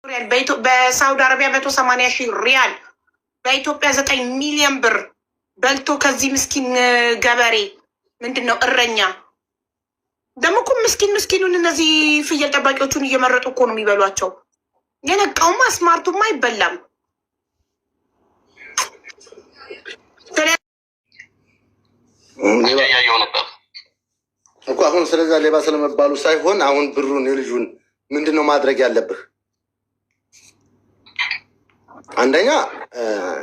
በሳውዲ አረቢያ 180,000 ሪያል በኢትዮጵያ 9 ሚሊዮን ብር በልቶ ከዚህ ምስኪን ገበሬ ምንድን ነው እረኛ ደግሞ እኮ ምስኪኑን እነዚህ ፍየል ጠባቂዎቹን እየመረጡ እኮ ነው የሚበሏቸው። የነቃውማ ስማርቱማ አይበላም። እኮ አሁን ስለዛ ሌባ ስለመባሉ ሳይሆን አሁን ብሩን የልጁን ምንድን ነው ማድረግ ያለብህ? አንደኛ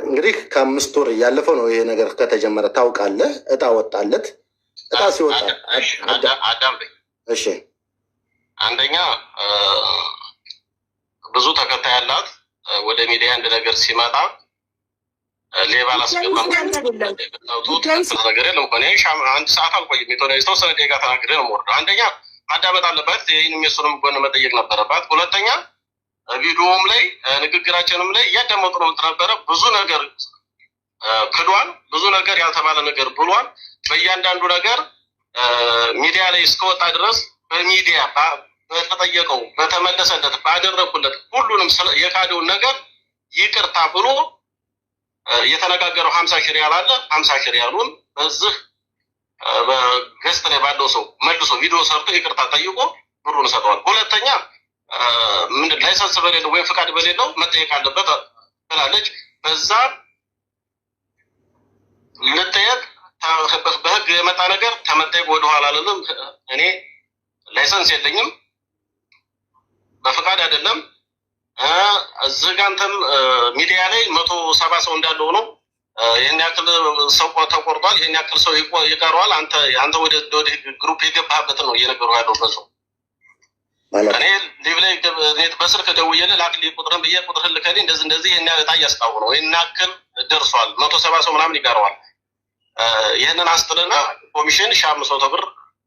እንግዲህ ከ5 ወር እያለፈው ነው ይሄ ነገር ከተጀመረ ታውቃለህ። እጣ ወጣለት። እጣ ሲወጣ እሺ፣ አንደኛ ብዙ ተከታይ ያላት ወደ ሚዲያ አንድ ነገር ሲመጣ ሌባ ላስገባም ነገር የለም እኮ አንድ ሰዓት አልቆይም። የተወሰነ ደቂቃ ተናግሬ ነው የምወርደው። አንደኛ ማዳመጥ አለበት። ይህንም የሱንም ጎን መጠየቅ ነበረባት። ሁለተኛ ቪዲዮም ላይ ንግግራችንም ላይ እያዳመጡ ነው ነበረ። ብዙ ነገር ክዷል። ብዙ ነገር ያልተባለ ነገር ብሏል። በእያንዳንዱ ነገር ሚዲያ ላይ እስከወጣ ድረስ በሚዲያ በተጠየቀው በተመለሰለት ባደረኩለት ሁሉንም የካደውን ነገር ይቅርታ ብሎ የተነጋገረው 50,000 ሪያል አለ። 50,000 ሪያሉን በዚህ በገስት ላይ ባለው ሰው መልሶ ቪዲዮ ሰርቶ ይቅርታ ጠይቆ ብሩን ሰጥቷል። ሁለተኛ ምንድን ላይሰንስ በሌለው ወይም ፍቃድ በሌለው መጠየቅ አለበት ብላለች። በዛ ልጠየቅ በህግ የመጣ ነገር ተመጠየቅ ወደኋላ አልልም። እኔ ላይሰንስ የለኝም፣ በፍቃድ አይደለም። እዚህ ጋር አንተም ሚዲያ ላይ 170 ሰው እንዳለው ነው። ይህን ያክል ሰው ተቆርጧል፣ ይህን ያክል ሰው ይቀረዋል። አንተ ወደ ግሩፕ የገባህበትን ነው እየነገሩ ያለው በሰው እኔ ሊቭ ላይ በስልክ ደውዬልህ ላክልኝ ቁጥርን ብዬ ቁጥርን ልከልኝ እንደዚህ ይህን ያህል እጣ እያስጣው ነው። ይህን ያክል ደርሷል፣ 170 ሰው ምናምን ይቀረዋል። ይህንን አስጥልና ኮሚሽን 500 ብር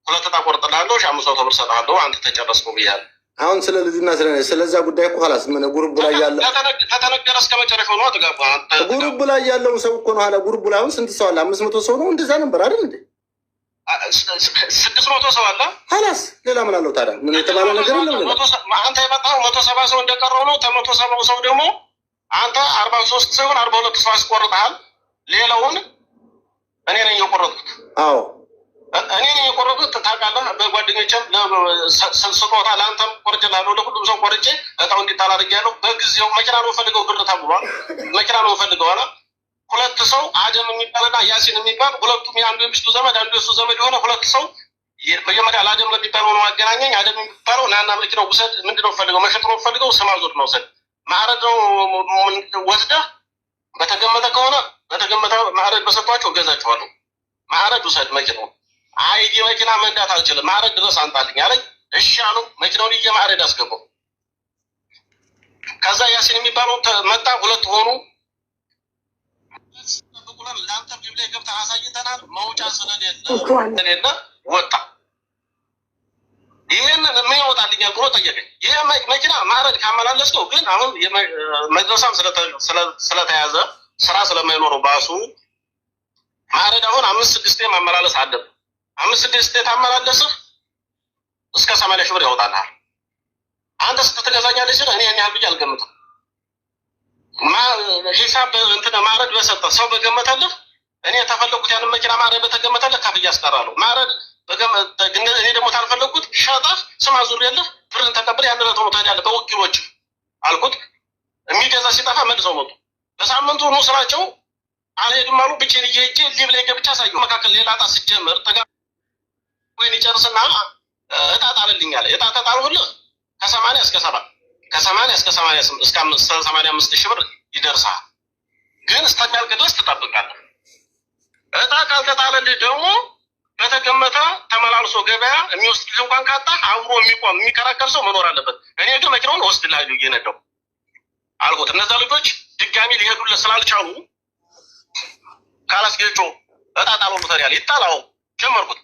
2 እጣ ቆርጥልሃለሁ፣ 500 ብር ሰጥሃለሁ፣ አንተ ተጨረስኩ ብያለሁ። አሁን ስለ ልጁና ስለዛ ጉዳይ እኮ ኋላስ ምን ጉሩብ ላይ ያለ ከተነገረ እስከ መጨረሻው ነው ተጋባ። ጉሩብ ላይ ያለውን ሰው እኮ ነው ኋላ ጉሩብ ላይ አሁን ስንት ሰው አለ? 500 ሰው ነው እንደዛ ነበር አይደል እንዴ? 600 ሰው አለ። ኋላስ ሌላ ምን አለው ታዲያ? ምን የተባለ ነገር የለም። አንተ የመጣው 170 ሰው እንደቀረው ነው። ከ170 ሰው ደግሞ አንተ 43 ሰው 42 ሰው አስቆርጠሃል። ሌላውን እኔ ነኝ የቆረጥኩት። አዎ እኔ ነኝ የቆረጥኩት። ታውቃለህ፣ በጓደኞቼም ስጦታ ለአንተም ቆርጬልሃለሁ፣ ለሁሉም ሰው ቆርጬ እጣው እንዲጣል አድርጌያለሁ። በጊዜው መኪና ነው ፈልገው ብር ተብሏል። መኪና ነው ፈልገው አለ። 2 ሰው አደም የሚባልና ያሲን የሚባል ሁለቱም የአንዱ የሚስቱ ዘመድ አንዱ የሱ ዘመድ የሆነ 2 ሰው መጀመሪያ ለአደም ለሚባለው ነው አገናኘኝ። አደም የሚባለው ናና መኪናው ውሰድ፣ ምንድነው ፈልገው መሸጥ ነው ፈልገው ስም አዞር ነው ውሰድ፣ ማዕረግ ነው ወስደህ በተገመተ ከሆነ በተገመተ ማዕረግ በሰጧቸው እገዛቸዋለሁ። ማዕረግ ውሰድ መኪናው። አይዲ መኪና መንዳት አልችልም፣ ማዕረግ ድረስ አንጣልኝ አለኝ። እሺ አሉ። መኪናውን ማዕረግ አስገባው። ከዛ ያሲን የሚባለው መጣ። 2 ሆኑ። ለአንተ ቢብላ ገብተህ አሳይተናል። መውጫ ስለሌለ ወጣ። ይህንን ምን ይወጣልኛል ብሎ ጠየቀኝ። ይህ መኪና ማዕረግ ካመላለስከው ግን አሁን መድረሳም ስለተያዘ ስራ ስለማይኖረው ባሱ ማዕረግ አሁን 5-6 ማመላለስ አለብህ። 5-6 ታመላለስህ እስከ 80,000 ብር ያወጣልሃል። አንተ ስትገዛኛለህ ሲል እኔ ያን ያህል ብዬ አልገምትም። ሂሳብ እንትን ማዕረግ በሰጠህ ሰው በገመተልህ እኔ የተፈለጉት ያንን መኪና ማዕረግ በተገመተልህ ከፍዬ አስቀራለሁ። ማዕረግ እኔ ደግሞ ታልፈለጉት ሸጠህ ስም አዙሬልህ ብርን ተቀብለህ ያን ለተው ትሄዳለህ በወኪሎች አልኩት። የሚገዛ ሲጠፋ መልሰው መጡ። በሳምንቱ ነው ስራቸው አልሄድም አሉ። ብቻዬን እየሄጄ ሊቭ ላይ ገብቼ አሳየሁ። መካከል ሌላ እጣ ስጀምር ወይን ይጨርስና እጣ ጣልልኛል። እጣ ተጣልሁልህ ከ80 እስከ 70 ከ80 እስከ 85,000 ብር ይደርሳል። ግን እስከሚያልቅ ድረስ ትጠብቃለህ። እጣ ካልተጣለልህ ደግሞ በተገመተ ተመላልሶ ገበያ የሚወስድልህ እንኳን ካጣ አብሮ የሚቆም የሚከራከር ሰው መኖር አለበት። እኔ ግን መኪናውን ወስድልሃለሁ እየነዳሁ አልኩት። እነዛ ልጆች ድጋሚ ሊሄዱለት ስላልቻሉ ካላስጌጮ እጣ ጣለው ታዲያ ይጣላው ጀመርኩት።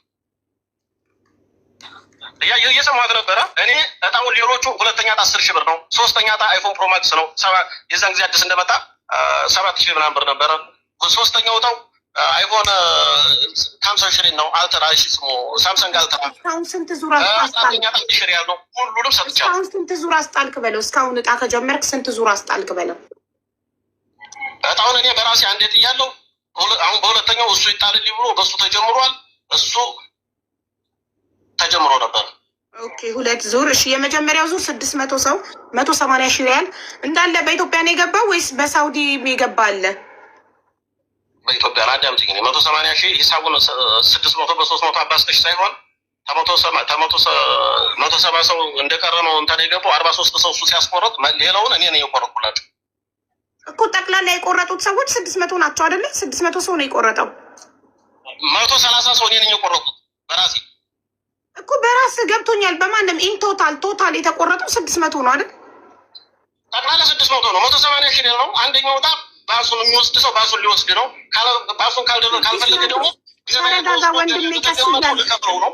እየሰማሁት ነበረ። እኔ እጣውን ሌሎቹ 2ኛ እጣ 10,000 ብር ነው። 3ኛ እጣ አይፎን ፕሮማክስ ነው። የዛን ጊዜ አዲስ እንደመጣ 7,000 ምናምን ብር ነበረ። 3ኛው እጣው አይፎን 50 ሺህ ነው። አልትራ ስሙ ሳምሰንግ አልትራ እስካሁን ስንት ዙር አስጣልክ? ነው ሁሉንም ሰጥቻለሁ። እስካሁን ስንት ዙር አስጣልክ በለው። እስካሁን እጣ ከጀመርክ ስንት ዙር አስጣልክ በለው። እጣውን እኔ በራሴ አንዴ ጥያለሁ። አሁን በሁለተኛው እሱ ይጣልልኝ ብሎ በሱ ተጀምሯል። እሱ ተጀምሮ ነበር። ኦኬ 2 ዙር። እሺ የመጀመሪያው ዙር 600 ሰው 180 ሺህ ሪያል እንዳለ በኢትዮጵያ ነው የገባው ወይስ በሳውዲ የገባ አለ? በኢትዮጵያ ላይ አዳምጪኝ። 180 ሺህ ሂሳቡን 600 በ300 አባስተሽ ሳይሆን 170 ሰው እንደቀረመው እንትን የገባው 43 ሰው እሱ ሲያስቆረጥ ሌላውን እኔ ነኝ የቆረጥኩላቸው እኮ። ጠቅላላ የቆረጡት ሰዎች 600 ናቸው አይደለ? 600 ሰው ነው የቆረጠው። 130 ሰው እኔ ነኝ የቆረጥኩት በራሴ እኮ። በራስ ገብቶኛል። በማንም ኢን ቶታል የተቆረጠው 600 ነው አይደል? ጠቅላላ 600 ነው። 180 ሺህ ነው። አንደኛው ዕጣ ባሱን የሚወስድ ሰው ባሱን ሊወስድ ነው። ባሱን ካልፈለገ ደግሞ ተረጋጋ ወንድሜ፣ ቀስ እያልክ ነው።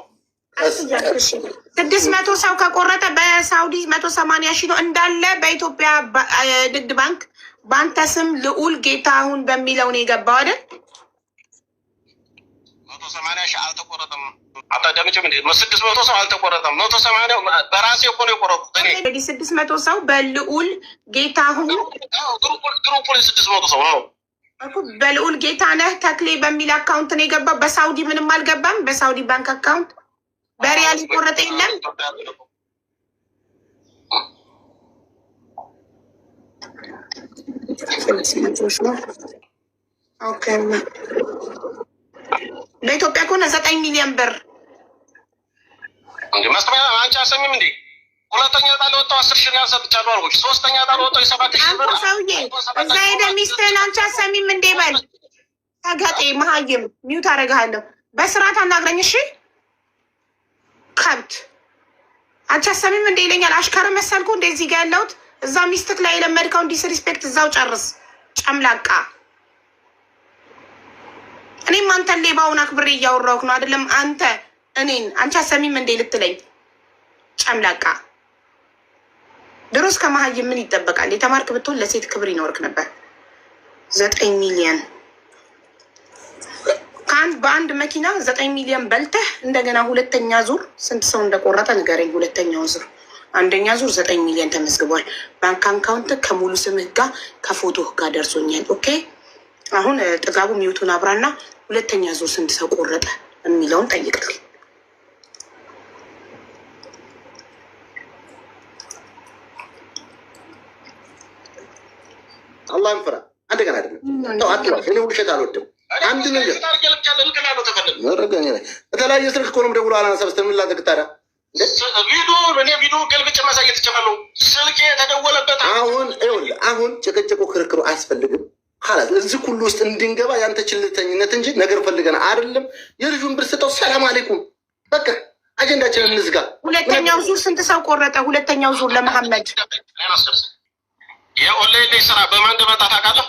600 ሰው ከቆረጠ በሳውዲ 180 ሺህ ነው እንዳለ። በኢትዮጵያ ንግድ ባንክ በአንተ ስም ልዑል ጌታሁን በሚለው ነው የገባው አይደል? 180 ሺህ አልተቆረጠም። አታዳምጪም እንዴ? 600 ሰው አልተቆረጠም። 180 በራሴ እኮ ነው የቆረጥኩት እኔ። 600 ሰው በልዑል ጌታሁን ግሩፕ 600 ሰው ነው እኮ። በልዑል ጌታነህ ተክሌ በሚል አካውንት ነው የገባው። በሳውዲ ምንም አልገባም። በሳውዲ ባንክ አካውንት በሪያል የቆረጠ የለም። ኦኬ በኢትዮጵያ ከሆነ 9 ሚሊዮን ብር እንዴ ማስተማያ አንቺ አሰሚም እንዴ? ሁለተኛ ዕጣ ለወጣው 10 ሺህ ሪያል ሰጥቻለሁ አልኩሽ። ሶስተኛ ዕጣ ለወጣው 7 ሺህ ብር። ሰውዬ እዛ ሄደህ ሚስትህን አንቺ አሰሚም እንዴ በል። ተገጤ መሀይም ሚውት አደርግሃለሁ። በስርዓት አናግረኝ እሺ። ከብት አንቺ አሰሚም እንዴ ይለኛል። አሽከር መሰልኩ እንዴ እዚህ ጋር ያለሁት? እዛ ሚስትክ ላይ የለመድከውን ዲስሪስፔክት እዛው ጨርስ ጨምላቃ። እኔም አንተን ሌባውን አክብሬ እያወራሁህ ነው አይደለም? አንተ እኔን አንቺ አሰሚም እንዴ ልትለኝ ጨምላቃ። ድሮስ ከመሀይም ምን ይጠበቃል? የተማርክ ብትሆን ለሴት ክብር ይኖርክ ነበር። 9 ሚሊዮን በአንድ መኪና 9 ሚሊዮን በልተህ እንደገና ሁለተኛ ዙር ስንት ሰው እንደቆረጠ ንገረኝ። ሁለተኛው ዙር አንደኛ ዙር 9 ሚሊዮን ተመዝግቧል። ባንክ አካውንት ከሙሉ ስምህ ጋር ከፎቶህ ጋር ደርሶኛል። ኦኬ አሁን ጥጋቡ ሚውቱን አብራና ሁለተኛ ዙር ስንት ሰው ቆረጠ የሚለውን ጠይቅልኝ። አላህን ፍራ። አንድ ቀን አይደለም ነው አትለው። እኔ ውሸት አልወድም። አንድ ነገር በተለያየ ስልክ እኮ ነው ደውሎ አላነሳ በስተምን ላዘግታራ ቪዲዮ ገልብጭ ማሳየት ይችላሉ። ስልክ የተደወለበት አሁን ጭቅጭቁ ክርክሩ አያስፈልግም። ሀላት እዚህ ሁሉ ውስጥ እንድንገባ ያንተ ችልተኝነት እንጂ ነገር ፈልገን አይደለም። የልጁን ብር ስጠው። ሰላም አለይኩም በቃ አጀንዳችንን እንዝጋ። ሁለተኛው ዙር ስንት ሰው ቆረጠ? ሁለተኛው ዙር ለመሐመድ የኦንላይን ላይ ስራ በማን እንደመጣ ታውቃለህ?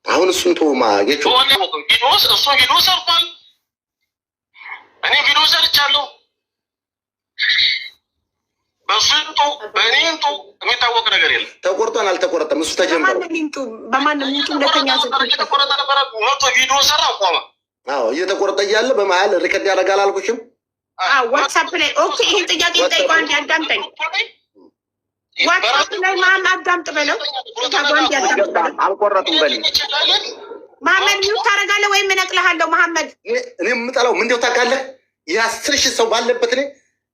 አሁን እሱን ተውማ ጌቹ እሱ ቪዲዮ ሰርቷል። እኔ ቪዲዮ ሰርቻለሁ። በሱ ይምጡ በእኔ ይምጡ የሚታወቅ ነገር የለም። ተቆርጧን አልተቆረጠም። እሱ ተጀመረ። በማንም ይምጡ። ሁለተኛ እየተቆረጠ ነበረ። መቶ ቪዲዮ ሰራ ቆመ። አዎ እየተቆረጠ እያለ በመሀል ሪከርድ ያደርጋል አልኩሽም። ዋትሳፕ ላይ ኦኬ። ይህን ጥያቄ ጠይቋ እንዲ አዳምጠኝ። ዋትሳፕ ላይ ማን አዳምጥ በለው። አልቆረጡም በል መሐመድ ሚውት ታደርጋለህ ወይም እነቅልሃለሁ። መሐመድ እኔ የምጠላው ምንድው ታውቃለህ? የ10 ሺህ ሰው ባለበት እኔ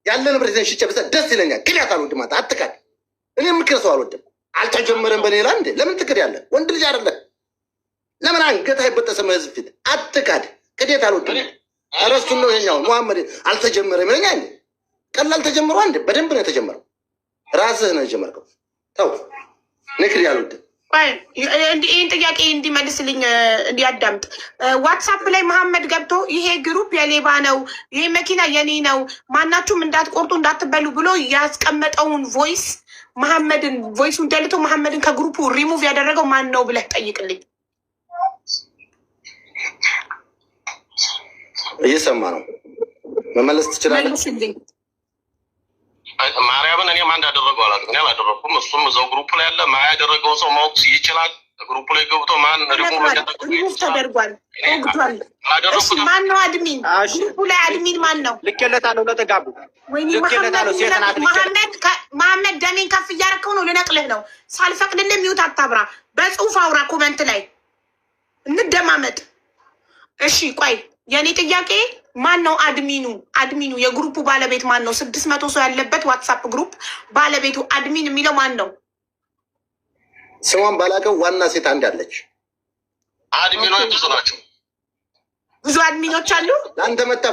ያለ ንብረትን ሽጬ ብሰጥ ደስ ይለኛል። ክዳት አልወድም። አትካድ። እኔ የምክር ሰው አልወድም። አልተጀመረም በኔ ላይ እንዴ? ለምን ትክድ ያለ ወንድ ልጅ አይደለ? ለምን አንገት አይበጠሰም ህዝብ ፊት? አትካድ። ክዴት አልወድም። እረሱን ነው ይኸኛው መሐመድ አልተጀመረም ይለኛል እንዴ? ቀላል ተጀምሮ አንዴ በደንብ ነው የተጀመረው። ራስህ ነው የጀመርከው። ተው ንክድ አልወድም። ይህን ጥያቄ እንዲመልስልኝ እንዲያዳምጥ ዋትሳፕ ላይ መሐመድ ገብቶ ይሄ ግሩፕ የሌባ ነው፣ ይሄ መኪና የኔ ነው፣ ማናችሁም እንዳትቆርጡ እንዳትበሉ ብሎ ያስቀመጠውን ቮይስ መሐመድን ቮይሱን ደልቶ መሐመድን ከግሩፑ ሪሙቭ ያደረገው ማን ነው ብለህ ጠይቅልኝ። እየሰማ ነው መመለስ ትችላለህ። መልስልኝ። ማርያምን እኔ ማን እንዳደረገው አላውቅም። እኔ አላደረኩም። እሱም እዛው ግሩፕ ላይ ያለ ማ ያደረገውን ሰው ማወቅ ይችላል። ግሩፕ ላይ ገብቶ ማን ሪሙቭ ተደርጓል፣ ወግዷል። እሺ ማን ነው አድሚን? ግሩፑ ላይ አድሚን ማን ነው? ልኬለታለሁ ለተጋቡ መሐመድ ደሜን ከፍ እያደረከው ነው። ልነቅልህ ነው ሳልፈቅድልህ ሚውት አታብራ። በጽሁፍ አውራ ኮመንት ላይ እንደማመጥ። እሺ ቆይ የኔ ጥያቄ ማን ነው አድሚኑ? አድሚኑ የግሩፑ ባለቤት ማን ነው? 600 ሰው ያለበት ዋትሳፕ ግሩፕ ባለቤቱ አድሚን የሚለው ማን ነው? ስሟን ባላቀው ዋና ሴት አንድ አለች። አድሚኖች ብዙ ናቸው። ብዙ አድሚኖች አሉ። ለአንተ መጣ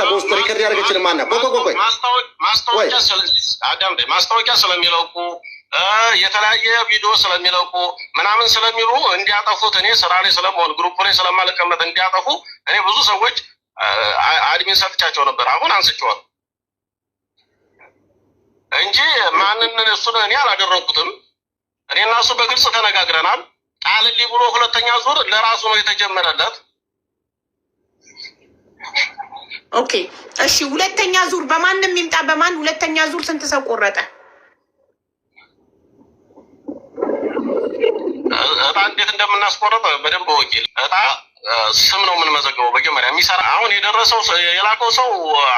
በውስጥ ሪከርድ ያደረገችን ማና ቆይ ማስታወቂያ ስለሚለቁ የተለያየ ቪዲዮ ስለሚለቁ ምናምን ስለሚሉ እንዲያጠፉት እኔ ስራ ላይ ስለመሆን ግሩፕ ላይ ስለማልቀመጥ እንዲያጠፉ እኔ ብዙ ሰዎች አድሚን ሰጥቻቸው ነበር። አሁን አንስቼዋለሁ እንጂ ማንን እሱን እኔ አላደረኩትም። እኔ እና እሱ በግልጽ ተነጋግረናል። ጣልሊ ብሎ ሁለተኛ ዙር ለራሱ ነው የተጀመረለት። ኦኬ እሺ፣ ሁለተኛ ዙር በማንም ይምጣ በማን ሁለተኛ ዙር ስንት ሰው ቆረጠ? እጣ እንዴት እንደምናስቆረጥ በደንብ ወኪል እጣ ስም ነው የምንመዘገበው። መጀመሪያ የሚሰራ አሁን የደረሰው የላከው ሰው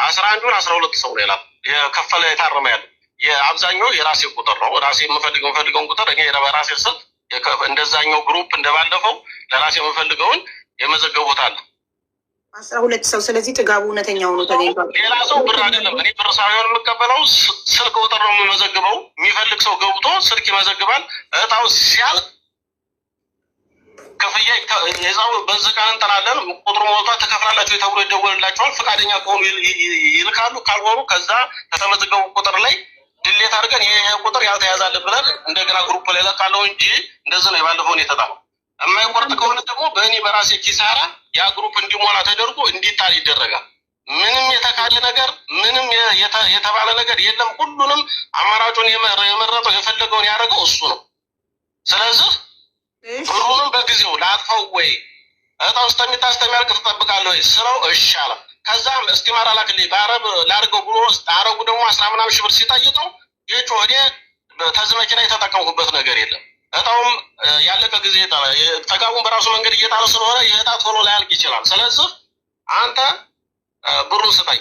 12 ሰው ነው የላከው። የከፈለ የታረመ ያለ የአብዛኛው የራሴ ቁጥር ነው። ራሴ የምፈልገውን ቁጥር እኔ በራሴ ስልክ እንደዛኛው ግሩፕ እንደባለፈው ለራሴ የምፈልገውን የመዘገቡት አለ 12 ሰው። ስለዚህ ጥጋቡ እውነተኛው ነው ተገኝቷል። ሌላ ሰው ብር አይደለም። እኔ ብር ሳይሆን የምቀበለው ስልክ ቁጥር ነው የምመዘግበው። የሚፈልግ ሰው ገብቶ ስልክ ይመዘግባል። እጣው ሲያልቅ ክፍያ የዛው በዚህ ቀን እንጠራለን፣ ቁጥሩ ሞልቷ ተከፍላላችሁ ተብሎ ይደወልላቸዋል። ፈቃደኛ ከሆኑ ይልካሉ። ካልሆኑ ከዛ ከተመዘገቡ ቁጥር ላይ ድሌት አድርገን ይሄ ቁጥር ያልተያዛልን ብለን እንደገና ግሩፕ ላይ ለቃለው እንጂ እንደዚህ ነው የባለፈውን የተጣለው። የማይቆርጥ ከሆነ ደግሞ በእኔ በራሴ ኪሳራ ያ ግሩፕ እንዲሞላ ተደርጎ እንዲጣል ይደረጋል። ምንም የተካለ ነገር ምንም የተባለ ነገር የለም። ሁሉንም አማራጩን የመረጠው የፈለገውን ያደረገው እሱ ነው። ስለዚህ ብሩንም በጊዜው ላጥፈው ወይ እጣው እስከሚያልቅ ትጠብቃለህ ወይ ስለው እሺ አለ። ከዛም እስቲማራ ላክልኝ በአረብ ላድርገው ብሎ አረቡ ደግሞ 10 ምናምን ሺህ ብር ሲጠይቀው የጮህ እኔ ተዚህ መኪና የተጠቀምኩበት ነገር የለም። እጣውም ያለቀ ጊዜ ይጣላል። ተጋቡን በራሱ መንገድ እየጣለ ስለሆነ የእጣ ቶሎ ላያልቅ ይችላል። ስለዚህ አንተ ብሩን ስጠኝ።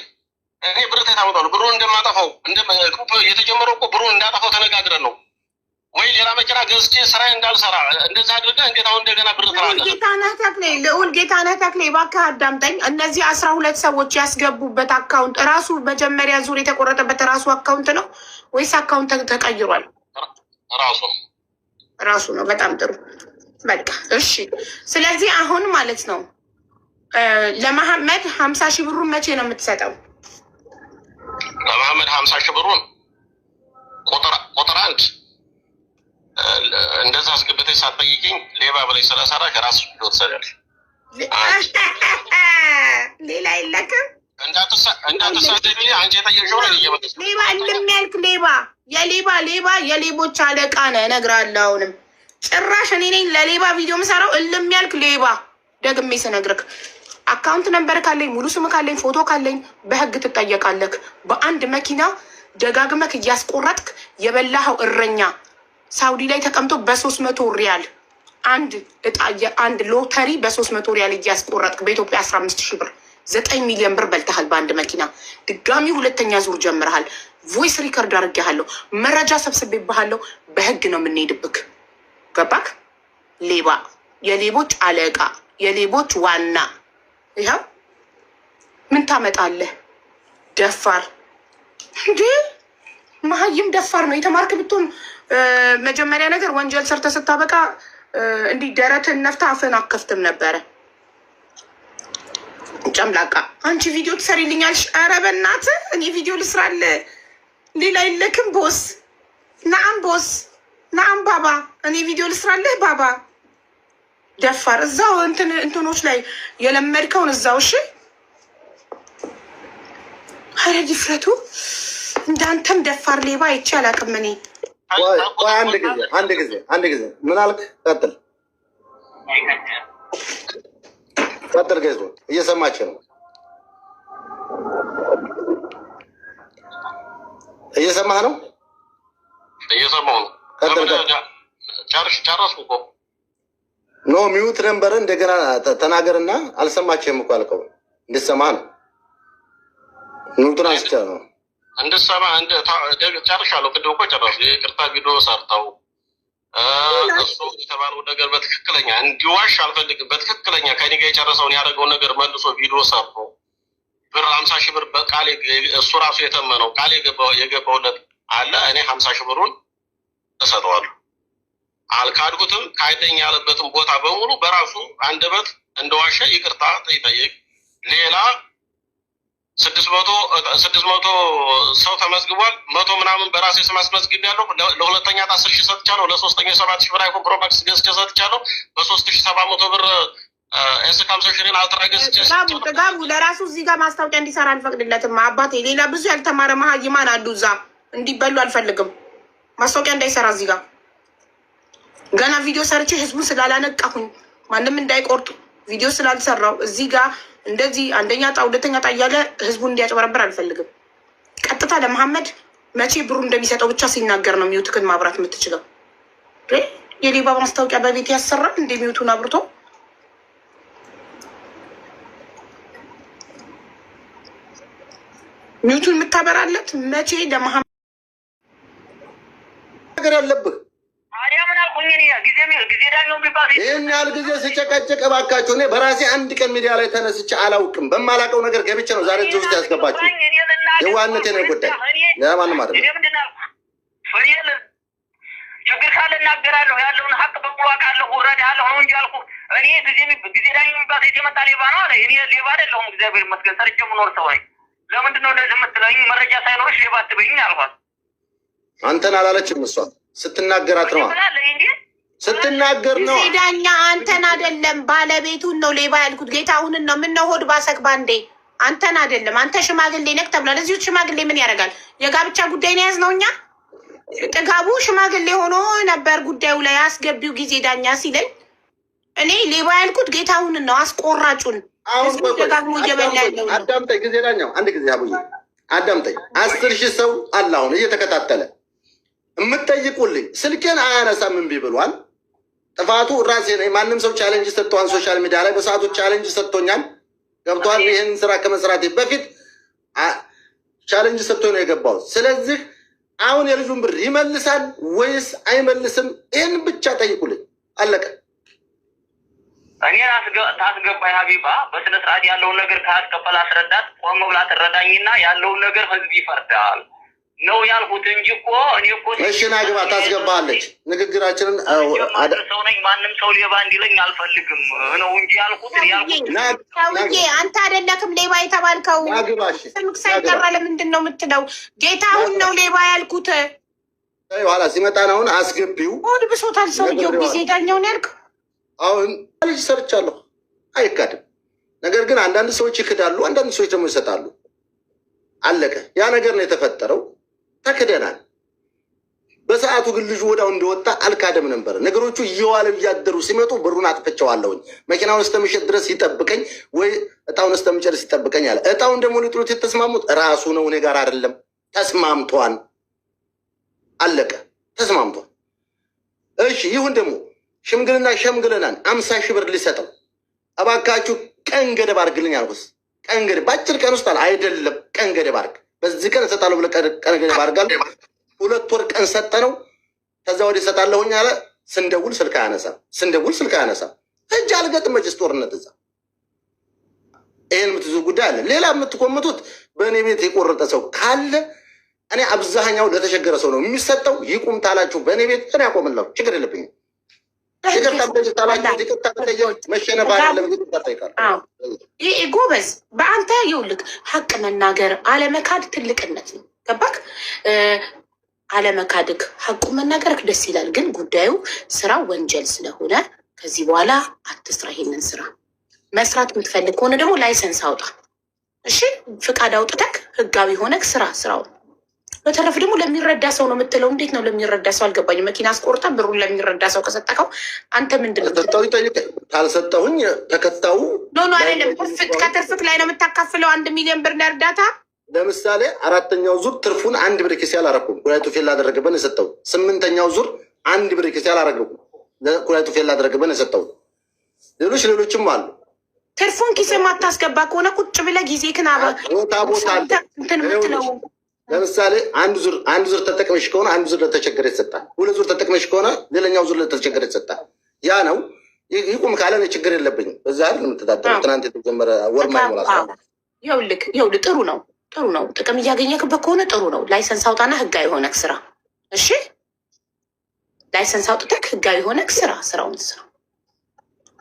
እኔ ብር ታመጣለህ። ብሩን እንደማጠፋው የተጀመረው እኮ ብሩን እንዳጠፋው ተነጋግረን ነው ወይ ሌላ መኪና ገዝቼ ስራዬ እንዳልሰራ እንደዛ አድርገህ እንዴት አሁን እንደገና ብር ትላለህ? ልዑል ጌታነህ ተክሌ እባክህ አዳምጠኝ። እነዚህ 12 ሰዎች ያስገቡበት አካውንት ራሱ መጀመሪያ ዙር የተቆረጠበት ራሱ አካውንት ነው ወይስ አካውንት ተቀይሯል? ራሱ ነው። በጣም ጥሩ በቃ እሺ። ስለዚህ አሁን ማለት ነው ለመሐመድ 50 ሺህ ብሩን መቼ ነው የምትሰጠው? ለመሐመድ 50 ሺህ ብሩን ቁጥር አንድ እንደዛ አስገብተሽ ሳትጠይቂኝ ሌባ ብለሽ ስለሰራሽ ከራስሽ ቪዲዮ ትሰሪያለሽ። ሌላ የለክም እንዳትሳደቢ። አንቺ የጠየቅሽው ነው እየመለስሽ ሌባ እንደሚያልክ ሌባ የሌቦች አለቃ ነህ እነግርሃለሁ። አሁንም ጭራሽ እኔ ነኝ ለሌባ ቪዲዮ የምሰራው እልም ያልክ ሌባ። ደግሜ ስነግርህ አካውንት ነምበር ካለኝ ሙሉ ስም ካለኝ ፎቶ ካለኝ በህግ ትጠየቃለህ። በአንድ መኪና ደጋግመክ እያስቆረጥክ የበላኸው እረኛ ሳውዲ ላይ ተቀምጦ በ300 ሪያል አንድ ሎተሪ በ300 ሪያል እያስቆረጥክ በኢትዮጵያ 15 ሺህ ብር 9 ሚሊዮን ብር በልተሃል በአንድ መኪና። ድጋሚ ሁለተኛ ዙር ጀምረሃል። ቮይስ ሪከርድ አድርጌሃለሁ። መረጃ ሰብስቤብሃለሁ። በህግ ነው የምንሄድብክ። ገባክ? ሌባ፣ የሌቦች አለቃ፣ የሌቦች ዋና። ይኸው ምን ታመጣለህ? ደፋር እንዴ! መሀይም ደፋር ነው። የተማርክ ብትሆን መጀመሪያ ነገር ወንጀል ሰርተ ስታበቃ እንዲህ ደረትን ነፍታ አፍን አከፍትም ነበረ። ጨምላቃ አንቺ ቪዲዮ ትሰሪልኛልሽ? ኧረ በእናትህ እኔ ቪዲዮ ልስራለ። ሌላ የለክም ቦስ? ናአም ቦስ፣ ናአም ባባ፣ እኔ ቪዲዮ ልስራለህ ባባ። ደፋር እዛው እንትኖች ላይ የለመድከውን እዛው። እሺ ኧረ ድፍረቱ እንዳንተም ደፋር ሌባ አይቼ አላውቅም እኔ። አንድ ጊዜ ምን አልክ? ቀጥል ገዝቶ እየሰማች ነው። እየሰማህ ነው? እየሰማሁ ነው። ጨረስኩ እኮ ኖ ሚውት ነበር እንደገና ተናገርና አልሰማችህም እኮ አልከው እንድሰማ ነው። ሚውቱን አንስቼ ነው እንድሰማ ጨርሻለሁ። ቅድም እኮ ጨረሱ። የይቅርታ ቪዲዮ ሰርተው እሱ የተባለው ነገር በትክክለኛ እንዲዋሽ አልፈልግም። በትክክለኛ ከኔ ጋር የጨረሰውን ያደረገውን ነገር መልሶ ቪዲዮ ሰርቶ ብር 50 ሺህ ብር በቃል እሱ ራሱ የተመነው ቃል የገባውለት አለ። እኔ 50 ሺህ ብሩን እሰጠዋለሁ። አልካድኩትም። ካይደኝ ያለበትን ቦታ በሙሉ በራሱ አንደበት እንደዋሸ ይቅርታ ይጠይቅ። ሌላ 600 ሰው ተመዝግቧል። 100 ምናምን በራሴ ስም አስመዝግቤያለሁ። ለሁለተኛ 10 ሺህ ሰጥቻለሁ። ለሶስተኛ 7 ሺህ ብር አይፎን ፕሮ ማክስ ገዝቼ ሰጥቻለሁ። በ3700 ብር ኤስ50 አልትራ ገዝቼ ጥጋቡ ለራሱ እዚህ ጋር ማስታወቂያ እንዲሰራ አልፈቅድለትም። አባቴ ሌላ ብዙ ያልተማረ መሀይማን አሉ እዛ እንዲበሉ አልፈልግም። ማስታወቂያ እንዳይሰራ እዚህ ጋር ገና ቪዲዮ ሰርቼ ህዝቡን ስላላነቃሁኝ ማንም እንዳይቆርጡ ቪዲዮ ስላልሰራው እዚህ ጋር እንደዚህ አንደኛ ጣ ሁለተኛ ጣ እያለ ህዝቡን እንዲያጭበረብር አልፈልግም። ቀጥታ ለመሐመድ መቼ ብሩ እንደሚሰጠው ብቻ ሲናገር ነው ሚውትክን ማብራት የምትችለው። የሌባ ማስታወቂያ በቤት ያሰራል እንደ ሚውቱን አብርቶ ሚውቱን የምታበራለት መቼ ለመሐመድ ነገር ያለብህ ይህን ያህል ጊዜ ስጨቀጭቅ እባካችሁ እኔ በራሴ አንድ ቀን ሚዲያ ላይ ተነስቼ አላውቅም። በማላውቀው ነገር ገብቼ ነው ዛሬ እዚህ ውስጥ ያስገባችሁ። የዋህነቴ ነው የጎዳኝ። ለማንም አይደለም። ችግር ካለ እናገራለሁ። ያለውን ሀቅ በሙሉ አውቃለሁ፣ እረዳለሁ ነው እንጂ አልኩህ። እኔ ጊዜ ዳኝ የሚባል የመጣ ሌባ ነው አለ። እኔ ሌባ አይደለሁም፣ እግዚአብሔር ይመስገን ሰርቼ የምኖር ሰው ነኝ። ለምንድን ነው እንደዚህ የምትለኝ? መረጃ ሳይኖርሽ ሌባ አትበይኝ አልኳት። አንተን አላለችም እሷ ስትናገራት ነው ስትናገር ነው። ዳኛ አንተን አይደለም ባለቤቱን ነው ሌባ ያልኩት። ጌታሁንን ነው። ምን ነው ሆድ ባሰክ ባንዴ። አንተን አይደለም። አንተ ሽማግሌ ነክ ተብሏል። እዚሁ ሽማግሌ ምን ያደርጋል? የጋብቻ ጉዳይ ነው ያዝነው እኛ። ጥጋቡ ሽማግሌ ሆኖ ነበር ጉዳዩ ላይ አስገቢው ጊዜ ዳኛ ሲለኝ እኔ ሌባ ያልኩት ጌታሁንን ነው። አስቆራጩን አሁን ደጋግሞ እየበላ ያለው አዳምጠኝ። ጊዜ ዳኛው አንድ ጊዜ አቡዬ አዳምጠኝ። 10 ሺህ ሰው አለ አሁን እየተከታተለ የምትጠይቁልኝ ስልኬን አያነሳም እምቢ ብሏል። ጥፋቱ ራሴ ነኝ። ማንም ሰው ቻሌንጅ ሰጥቷን ሶሻል ሚዲያ ላይ በሰዓቱ ቻሌንጅ ሰጥቶኛል። ገብቷል። ይህን ስራ ከመስራቴ በፊት ቻሌንጅ ሰጥቶኝ ነው የገባው። ስለዚህ አሁን የልጁን ብር ይመልሳል ወይስ አይመልስም? ይህን ብቻ ጠይቁልኝ። አለቀ። እኔ ታስገባኝ ሀቢባ በስነ ስርዓት ያለውን ነገር ካስቀበል አስረዳት። ቆም ብላ ትረዳኝና ያለውን ነገር ህዝብ ይፈርዳል ነው ያልኩት እንጂ እኮ እኔ እኮ እሺ ና ግባ ታስገባለች። ንግግራችንን ሰው ነኝ። ማንም ሰው ሌባ እንዲለኝ አልፈልግም ነው እንጂ ያልኩት ሰውዬ አንተ አይደለክም ሌባ የተባልከው። ስምክ ሳይጠራ ለምንድን ነው የምትለው? ጌታሁን ነው ሌባ ያልኩት። ኋላ ሲመጣ አሁን አስገቢው ሆድ ብሶታል ሰውየው። ጊዜ ዳኛውን ያልክ አሁን ልጅ ሰርቻለሁ አይካድም። ነገር ግን አንዳንድ ሰዎች ይክዳሉ፣ አንዳንድ ሰዎች ደግሞ ይሰጣሉ። አለቀ። ያ ነገር ነው የተፈጠረው። ተክደናል። በሰዓቱ ግን ልጁ ወዳው እንደወጣ አልካደም ነበር። ነገሮቹ እየዋለ እያደሩ ሲመጡ ብሩን አጥፍቼዋለሁኝ። መኪናውን እስከምሸጥ ድረስ ይጠብቀኝ ወይ እጣውን እስከምጨርስ ይጠብቀኝ አለ። እጣውን ደግሞ ሊጥሉት የተስማሙት ራሱ ነው፣ እኔ ጋር አይደለም። ተስማምቷን አለቀ። ተስማምቷል። እሺ ይሁን። ደግሞ ሸምግልናን 50 ሺህ ብር ሊሰጠው እባካችሁ ቀን ገደብ አድርግልኝ አልኩት። ቀን ገደብ በአጭር ቀን ውስጥ አይደለም። ቀን ገደብ አድርግ፣ በዚህ ቀን እሰጣለሁ ብለህ ቀን ገደብ አድርጋለሁ። 2 ወር ቀን ሰጠነው። ከዛ ወዲህ እሰጣለሁኝ አለ። ስንደውል ስልክ አያነሳም። እጅ አልገጥም መችስ ጦርነት እዛ። ይህን የምትዙ ጉዳይ አለ። ሌላ የምትቆምቱት በእኔ ቤት የቆረጠ ሰው ካለ እኔ አብዛኛው ለተቸገረ ሰው ነው የሚሰጠው። ይቁም ታላችሁ በእኔ ቤት እኔ ያቆምላችሁ፣ ችግር የለብኝም። ጎበዝ በአንተ ይኸውልህ፣ ሀቅ መናገር አለመካድ ትልቅነት ነው። ገባክ? አለመካድክ ሀቁ መናገርክ ደስ ይላል። ግን ጉዳዩ ስራ ወንጀል ስለሆነ ከዚህ በኋላ አትስራ። ይሄንን ስራ መስራት የምትፈልግ ከሆነ ደግሞ ላይሰንስ አውጣ። እሺ፣ ፍቃድ አውጥተክ ህጋዊ ሆነክ ስራው። በተረፍ ደግሞ ለሚረዳ ሰው ነው የምትለው። እንዴት ነው ለሚረዳ ሰው? አልገባኝ። መኪና አስቆርጠ ብሩን ለሚረዳ ሰው ከሰጠከው አንተ ምንድን ነው? ካልሰጠሁኝ ተከታዩ ኖ አይደለም። ከትርፍክ ላይ ነው የምታካፍለው። 1 ሚሊዮን ብር ለእርዳታ ለምሳሌ 4ኛው ዙር ትርፉን 1 ብር ኪስ ያላረኩም ኩላይቱ ፌል አደረገበን የሰጠው። 8ኛው ዙር 1 ብር ኪስ ያላረገኩም ኩላይቱ ፌል አደረገበን የሰጠው። ሌሎችም አሉ። ትርፉን ኪስ የማታስገባ ከሆነ ቁጭ ብለህ ጊዜ ክን ቦታ እንትን የምትለው ለምሳሌ አንድ ዙር ተጠቅመሽ ከሆነ አንድ ዙር ለተቸገረ ይሰጣል። 2 ዙር ተጠቅመሽ ከሆነ ሌላኛው ዙር ለተቸገረ ይሰጣል። ያ ነው። ይቁም ካለ ችግር የለብኝም። በዛ አይደል የምትዳደረው። ትናንት የተጀመረ ወር ማይሞላ ይኸውልህ ጥሩ ነው። ጥቅም እያገኘክበት ከሆነ ጥሩ ነው። ላይሰንስ አውጣና ህጋዊ ሆነክ ስራ። እሺ ላይሰንስ አውጥተክ ህጋዊ ሆነክ ስራውን ስራ።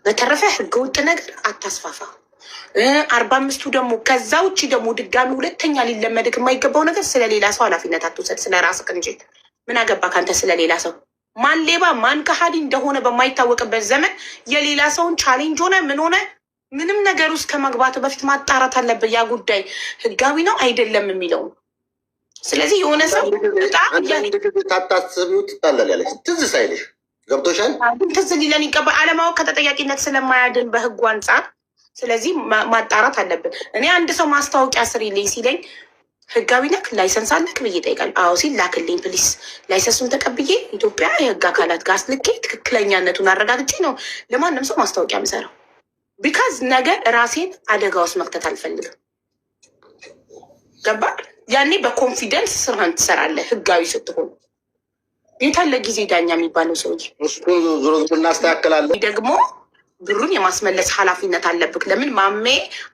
በተረፈ ህገ ውጥ ነገር አታስፋፋ። 45ቱ ደግሞ ከዛ ውጭ ደግሞ ድጋሚ ሁለተኛ ሊለመድክ የማይገባው ነገር ስለሌላ ሰው ኃላፊነት አትውሰድ። ስለ ራስህ እንጂ ምን አገባ ካንተ ስለሌላ ሰው። ማን ሌባ ማን ከሃዲ እንደሆነ በማይታወቅበት ዘመን የሌላ ሰውን ቻሌንጅ ሆነ ምን ሆነ ምንም ነገር ውስጥ ከመግባት በፊት ማጣራት አለብህ። ያ ጉዳይ ህጋዊ ነው አይደለም የሚለው። ስለዚህ የሆነ ሰው ታታስቢው ትታለላለች። ትዝ ሳይልሽ ገብቶሻል። ትዝ ሊለን ይገባል። አለማወቅ ከተጠያቂነት ስለማያድን በህጉ አንጻር ስለዚህ ማጣራት አለብን። እኔ አንድ ሰው ማስታወቂያ ስሪልኝ ሲለኝ ህጋዊ ነክ ላይሰንስ አለክ ብዬ እጠይቃለሁ። አዎ ሲል ላክልኝ ፕሊስ። ላይሰንሱን ተቀብዬ ኢትዮጵያ የህግ አካላት ጋር አስልኬ ትክክለኛነቱን አረጋግጬ ነው ለማንም ሰው ማስታወቂያ የምሰራው። ቢካዝ ነገ ራሴን አደጋ ውስጥ መክተት አልፈልግም። ገባ? ያኔ በኮንፊደንስ ስራህን ትሰራለህ ህጋዊ ስትሆን። የታለ ጊዜ ዳኛ የሚባለው ሰውዬ እሱን ዞሮ እናስተካክላለን። ደግሞ ብሩን የማስመለስ ኃላፊነት አለብክ። ለምን ማሜ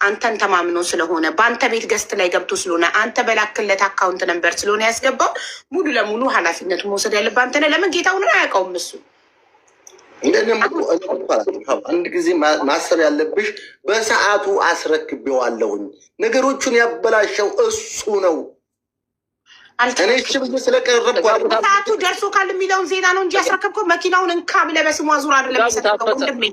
አንተን ተማምኖ ስለሆነ በአንተ ቤት ገስት ላይ ገብቶ ስለሆነ አንተ በላክለት አካውንት ነበር ስለሆነ ያስገባው ሙሉ ለሙሉ ኃላፊነቱ መውሰድ ያለብህ አንተ ነህ። ለምን ጌታውን አያውቀውም እሱ። አንድ ጊዜ ማሰብ ያለብሽ በሰዓቱ አስረክቤዋለሁኝ። ነገሮቹን ያበላሸው እሱ ነው። ሰዓቱ ደርሶ ካል የሚለውን ዜና ነው እንጂ ያስረከብከው መኪናውን እንካ ብለህ በስሙ አዙር አይደለም የሰጠው ወንድሜ።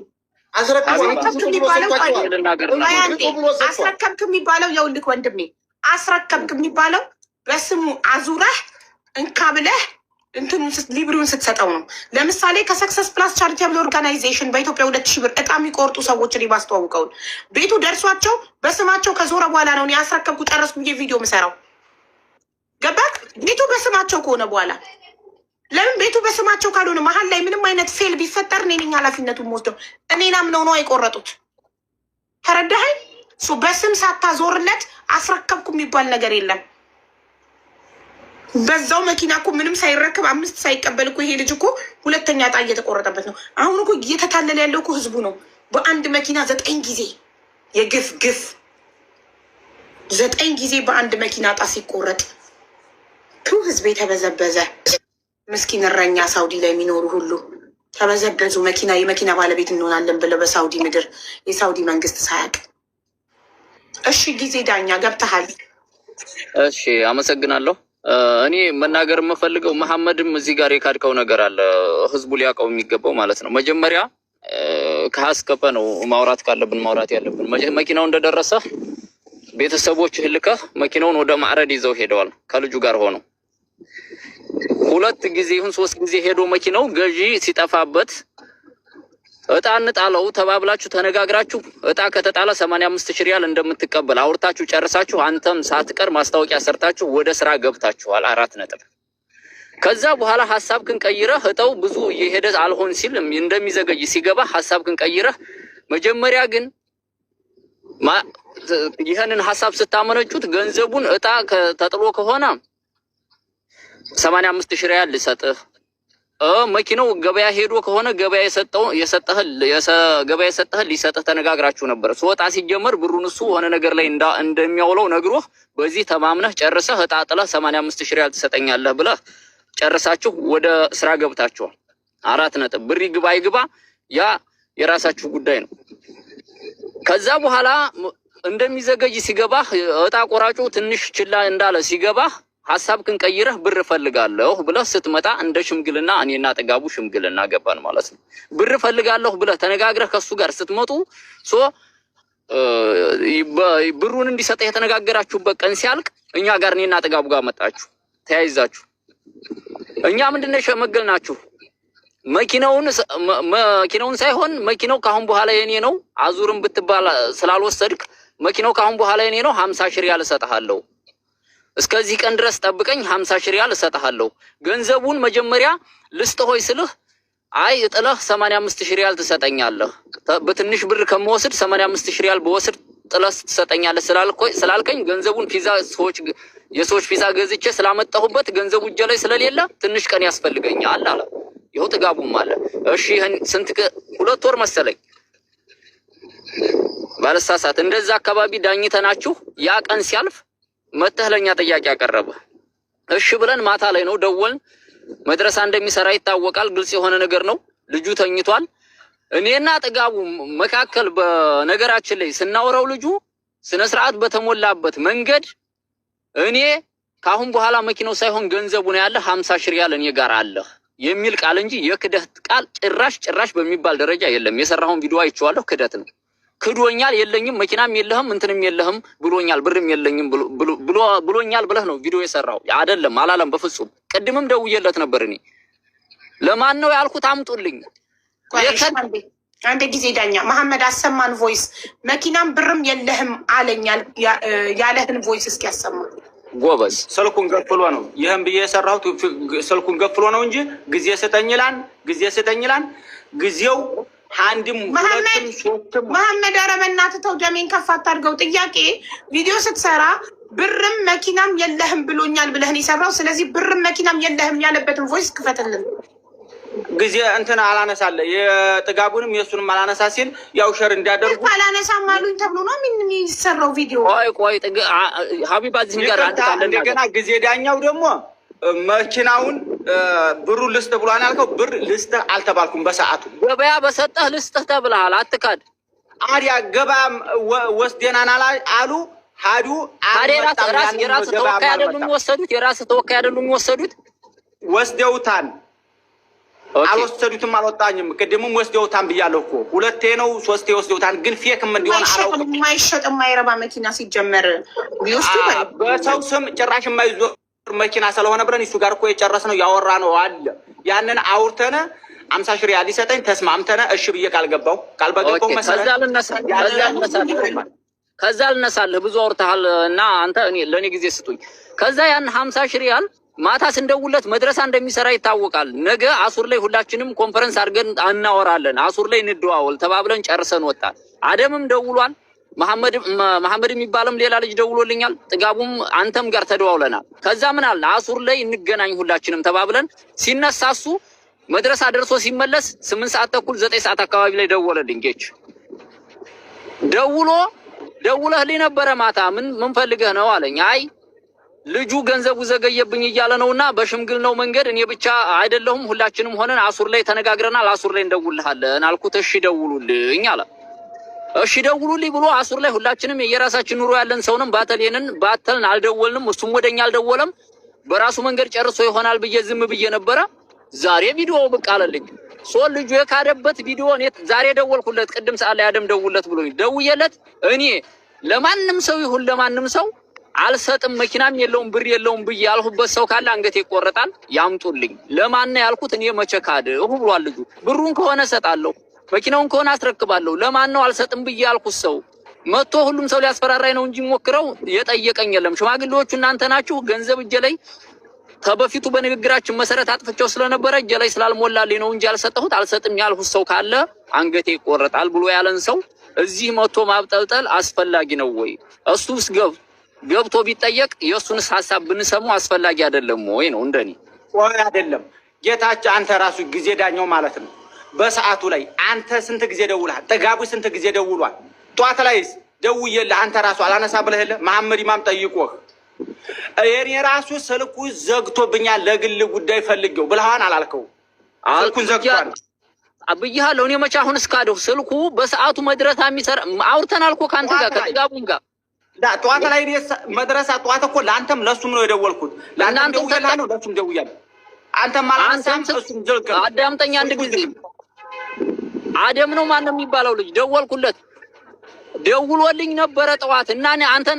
አስረከብክ የሚባለው የውልክ ወንድሜ አስረከብክ የሚባለው በስሙ አዙረህ እንካ ብለህ እንትኑ ሊብሩን ስትሰጠው ነው። ለምሳሌ ከሰክሰስ ፕላስ ቻሪቴብል ኦርጋናይዜሽን በኢትዮጵያ 2000 ብር እጣ የሚቆርጡ ሰዎችን ባስተዋውቀውን ቤቱ ደርሷቸው በስማቸው ከዞረ በኋላ ነው ያስረከብኩ ጨረስኩ ብዬ ቪዲዮ ምሰራው። ገባክ? ቤቱ በስማቸው ከሆነ በኋላ ለምን ቤቱ በስማቸው ካልሆነ መሀል ላይ ምንም አይነት ፌል ቢፈጠር እኔ ነኝ ኃላፊነቱን ወስደው እኔን አምነው ነው የቆረጡት። ተረዳኸኝ? በስም ሳታዞርለት አስረከብኩ የሚባል ነገር የለም። በዛው መኪና እኮ ምንም ሳይረክብ 5 ሳይቀበል እኮ ይሄ ልጅ እኮ ሁለተኛ እጣ እየተቆረጠበት ነው። አሁን እኮ እየተታለለ ያለው እኮ ህዝቡ ነው። በአንድ መኪና 9 ጊዜ ግፍ 9 ጊዜ በአንድ መኪና እጣ ሲቆረጥ ህዝብ የተበዘበዘ ምስኪን እረኛ ሳውዲ ላይ የሚኖሩ ሁሉ ተበዘበዙ። የመኪና ባለቤት እንሆናለን ብለው በሳውዲ ምድር የሳውዲ መንግስት ሳያውቅ። እሺ ጊዜ ዳኛ ገብተሃል። እሺ አመሰግናለሁ። እኔ መናገር የምፈልገው መሐመድም እዚህ ጋር የካድከው ነገር አለ፣ ህዝቡ ሊያውቀው የሚገባው ማለት ነው። መጀመሪያ ከሀስከፈ ነው ማውራት ካለብን ማውራት ያለብን። መኪናው እንደደረሰ ቤተሰቦች ልከህ መኪናውን ወደ ማዕረድ ይዘው ሄደዋል ከልጁ ጋር ሆነው 2 ጊዜ ይሁን 3 ጊዜ ሄዶ መኪናው ገዢ ሲጠፋበት እጣ እንጣለው ተባብላችሁ ተነጋግራችሁ እጣ ከተጣለ 85,000 ሪያል እንደምትቀበል አውርታችሁ ጨርሳችሁ አንተም ሳትቀር ማስታወቂያ ሰርታችሁ ወደ ስራ ገብታችኋል። 4 ነጥብ። ከዛ በኋላ ሐሳብክን ቀይረህ እጣው ብዙ እየሄደ አልሆን ሲል እንደሚዘገይ ሲገባ ሐሳብክን ቀይረህ መጀመሪያ ግን ይህንን ሐሳብ ስታመነጩት ገንዘቡን እጣ ተጥሎ ከሆነ 85,000 ሪያል ልሰጥህ፣ መኪናው ገበያ ሄዶ ከሆነ ገበያ የሰጠህ ሊሰጥህ ተነጋግራችሁ ነበር። ወጣ ሲጀመር ብሩን እሱ ሆነ ነገር ላይ እንደሚያውለው ነግሮህ በዚህ ተማምነህ ጨርሰህ እጣ ጥለህ 85,000 ሪያል ትሰጠኛለህ ብለህ ጨርሳችሁ ወደ ስራ ገብታችኋል። 4 ነጥብ። ብር ይግባ ይግባ ያ የራሳችሁ ጉዳይ ነው። ከዛ በኋላ እንደሚዘገይ ሲገባህ እጣ ቆራጩ ትንሽ ችላ እንዳለ ሲገባህ ሐሳብክን ቀይረህ ብር ፈልጋለሁ ብለህ ስትመጣ እንደ ሽምግልና እኔና ጥጋቡ ሽምግልና ገባን ማለት ነው። ብር ፈልጋለሁ ብለህ ተነጋግረህ ከሱ ጋር ስትመጡ ብሩን እንዲሰጥ የተነጋገራችሁበት ቀን ሲያልቅ እኛ ጋር እኔና ጥጋቡ ጋር መጣችሁ ተያይዛችሁ። እኛ ምንድነው ሸመገልናችሁ? መኪናውን ሳይሆን መኪናው ካሁን በኋላ የኔ ነው አዙርም ብትባል ስላልወሰድክ መኪናው ካሁን በኋላ የኔ ነው 50,000 ሪያል እሰጥሃለሁ። እስከዚህ ቀን ድረስ ጠብቀኝ 50,000 ሪያል እሰጥሃለሁ። ገንዘቡን መጀመሪያ ልስጥ ሆይ ስልህ አይ ጥለህ 85,000 ሪያል ትሰጠኛለህ፣ በትንሽ ብር ከመወስድ 85,000 ሪያል በወስድ ጥለህ ትሰጠኛለህ ስላልከኝ ገንዘቡን የሰዎች ፒዛ ገዝቼ ስላመጣሁበት ገንዘቡ እጄ ላይ ስለሌለ ትንሽ ቀን ያስፈልገኛል አለ። ይኸው ጥጋቡም አለ። እሺ ይሄን ስንት 2 ወር መሰለኝ ባለሳሳት እንደዛ አካባቢ ዳኝተናችሁ ያ ቀን ሲያልፍ መተህ ለኛ ጥያቄ አቀረበ። እሺ ብለን ማታ ላይ ነው ደወልን። መድረሳ እንደሚሰራ ይታወቃል። ግልጽ የሆነ ነገር ነው። ልጁ ተኝቷል። እኔና ጥጋቡ መካከል በነገራችን ላይ ስናወራው ልጁ ስነ ስርዓት በተሞላበት መንገድ እኔ ካሁን በኋላ መኪናው ሳይሆን ገንዘቡ ነው ያለ 50,000 ሪያል እኔ ጋር አለ የሚል ቃል እንጂ የክደት ቃል ጭራሽ በሚባል ደረጃ የለም። የሰራውን ቪዲዮ አይቼዋለሁ። ክደት ነው። ክዶኛል፣ የለኝም መኪናም የለህም እንትንም የለህም ብሎኛል፣ ብርም የለኝም ብሎኛል ብለህ ነው ቪዲዮ የሰራው አይደለም። አላለም በፍጹም። ቅድምም ደውዬለት ነበር። እኔ ለማን ነው ያልኩት? አምጡልኝ። አንድ ጊዜ ዳኛ መሐመድ አሰማን ቮይስ። መኪናም ብርም የለህም አለኛል ያለህን ቮይስ እስኪ ያሰማ። ጎበዝ ስልኩን ገፍሎ ነው ይሄን ብዬ የሰራሁት። ስልኩን ገፍሎ ነው እንጂ ጊዜ ስጠኝላን ጊዜው አንድም ሁለትም ሶስትም። መሐመድ ኧረ በእናትህ ተው፣ ደሜን ከፍ አታድርገው። ጥያቄ ቪዲዮ ስትሰራ ብርም መኪናም የለህም ብሎኛል ብለህን የሰራው። ስለዚህ ብርም መኪናም የለህም ያለበትን ቮይስ ክፈትልን። ጊዜ እንትን አላነሳለ የጥጋቡንም የእሱንም አላነሳ ሲል ያው ሸር እንዳደርጉ አላነሳም አሉኝ ተብሎ ነው የሚሰራው ቪዲዮ። ቆይ ሀቢባ እዚህ ጋር እንደገና ጊዜ ዳኛው ደግሞ መኪናውን ብሩ ልስጥ ብሏን ያልከው ብር ልስጥ አልተባልኩም። በሰዓቱ ገበያ በሰጠህ ልስጥህ ተብለሃል። አትካድ። አዲያ ገበያ ወስደናን አሉ ሀዱ የራስህ ተወካይ አይደሉም የሚወሰዱት? የራስህ ተወካይ አይደሉም የሚወሰዱት? ወስደውታን አልወሰዱትም። አልወጣኝም። ቅድምም ወስደውታን ብያለሁ እኮ 2 ነው 3 ወስደውታን። ግን ፌክም እንዲሆን አላውቅም። የማይሸጥ የማይረባ መኪና ሲጀመር ቢወስዱ በሰው ስም ጭራሽ የማይዞር መኪና ስለሆነ ብለን እሱ ጋር እኮ የጨረስነው ያወራነው አለ። ያንን አውርተነ 50,000 ሪያል ሊሰጠኝ ተስማምተነ እሺ ብዬ ቃል በገባው መሰረት ከዛ ልነሳልህ። ብዙ አውርተሃል እና አንተ ለእኔ ጊዜ ስጡኝ። ከዛ ያን 50,000 ሪያል ማታ ስንደውለት መድረሳ እንደሚሰራ ይታወቃል። ነገ አሱር ላይ ሁላችንም ኮንፈረንስ አድርገን እናወራለን፣ አሱር ላይ እንደዋወል ተባብለን ጨርሰን ወጣን። አደምም ደውሏል። መሐመድ የሚባልም ሌላ ልጅ ደውሎልኛል። ጥጋቡም አንተም ጋር ተደዋውለናል። ከዛ ምን አለ አሱር ላይ እንገናኝ ሁላችንም ተባብለን ሲነሳሱ መድረሳ ደርሶ ሲመለስ 8 ሰዓት ተኩል 9 ሰዓት አካባቢ ላይ ደወለልኝ። ጌች ደውለህልኝ ነበረ ማታ ምን ፈልገህ ነው አለኝ። አይ ልጁ ገንዘቡ ዘገየብኝ እያለ ነውና በሽምግልናው መንገድ እኔ ብቻ አይደለሁም ሁላችንም ሆነን አሱር ላይ ተነጋግረናል፣ አሱር ላይ እንደውልሃለን አልኩት። እሺ ደውሉልኝ አለ። እሺ ደውሉልኝ ብሎ አሱር ላይ ሁላችንም የየራሳችን ኑሮ ያለን ሰውንም ባተልን አልደወልንም። እሱም ወደኛ አልደወለም። በራሱ መንገድ ጨርሶ ይሆናል ብዬ ዝም ብዬ ነበረ። ዛሬ ቪዲዮ ብቅ አለልኝ። ልጁ የካደበት ቪዲዮ እኔ ዛሬ ደወልኩለት። ቅድም ሰዓት ላይ አደም ደውለት ብሎኝ ደውዬለት እኔ ለማንም ሰው ይሁን ለማንም ሰው አልሰጥም መኪናም የለውም ብር የለውም ብዬ ያልሁበት ሰው ካለ አንገቴ ይቆረጣል፣ ያምጡልኝ። ለማን ያልኩት እኔ መቼ ካድሁ ብሏል ልጁ። ብሩን ከሆነ እሰጣለሁ፣ መኪናውን ከሆነ አስረክባለሁ። ለማን ነው አልሰጥም ብዬ ያልኩት ሰው መጥቶ ሁሉም ሰው ሊያስፈራራኝ ነው እንጂ ሞክረው የጠየቀኝ የለም። ሽማግሌዎቹ እናንተ ናችሁ። ገንዘብ እጄ ላይ ተበፊቱ በንግግራችን መሰረት አጥፍቸው ስለነበረ እጄ ላይ ስላልሞላልኝ ነው እንጂ ያልሰጠሁት። አልሰጥም ያልሁት ሰው ካለ አንገቴ ይቆረጣል ብሎ ያለን ሰው እዚህ መጥቶ ማብጠልጠል አስፈላጊ ነው ወይ? እሱስ ገብቶ ቢጠየቅ የእሱንስ ሀሳብ ብንሰማው አስፈላጊ አይደለም ወይ ነው እንደኔ? ወይ አይደለም ጌታቸው፣ አንተ ራሱ ጊዜ ዳኛው ማለት ነው። በሰዓቱ ላይ አንተ ስንት ጊዜ ደውልሃል? ጥጋቡ ስንት ጊዜ ደውሏል? ጧት ላይስ ደውዬልህ አንተ ራሱ አላነሳ ብለህ የለ መሐመድ ኢማም ጠይቆህ የኔ ራሱ ስልኩ ዘግቶብኛል ለግል ጉዳይ ፈልጌው ብለሃን አላልከው? ስልኩን ዘግቷል ብያለሁ። እኔ መቼ አሁን እስካደው ስልኩ በሰዓቱ መድረሳ የሚሰራ አውርተናል እኮ ካንተ ጋር ከጥጋቡም ጋር ጧት ላይ መድረሳ ጧት እኮ ለአንተም ለሱም ነው የደወልኩት። ለአንተም ደውያለሁ ለሱም ደውያለሁ። አንተም ማላንሳም እሱም ዘልከ አዳምጠኛ አንድ ጊዜ አደም ነው ማን ነው የሚባለው ልጅ ደወልኩለት። ደውሎልኝ ነበረ ጠዋት እና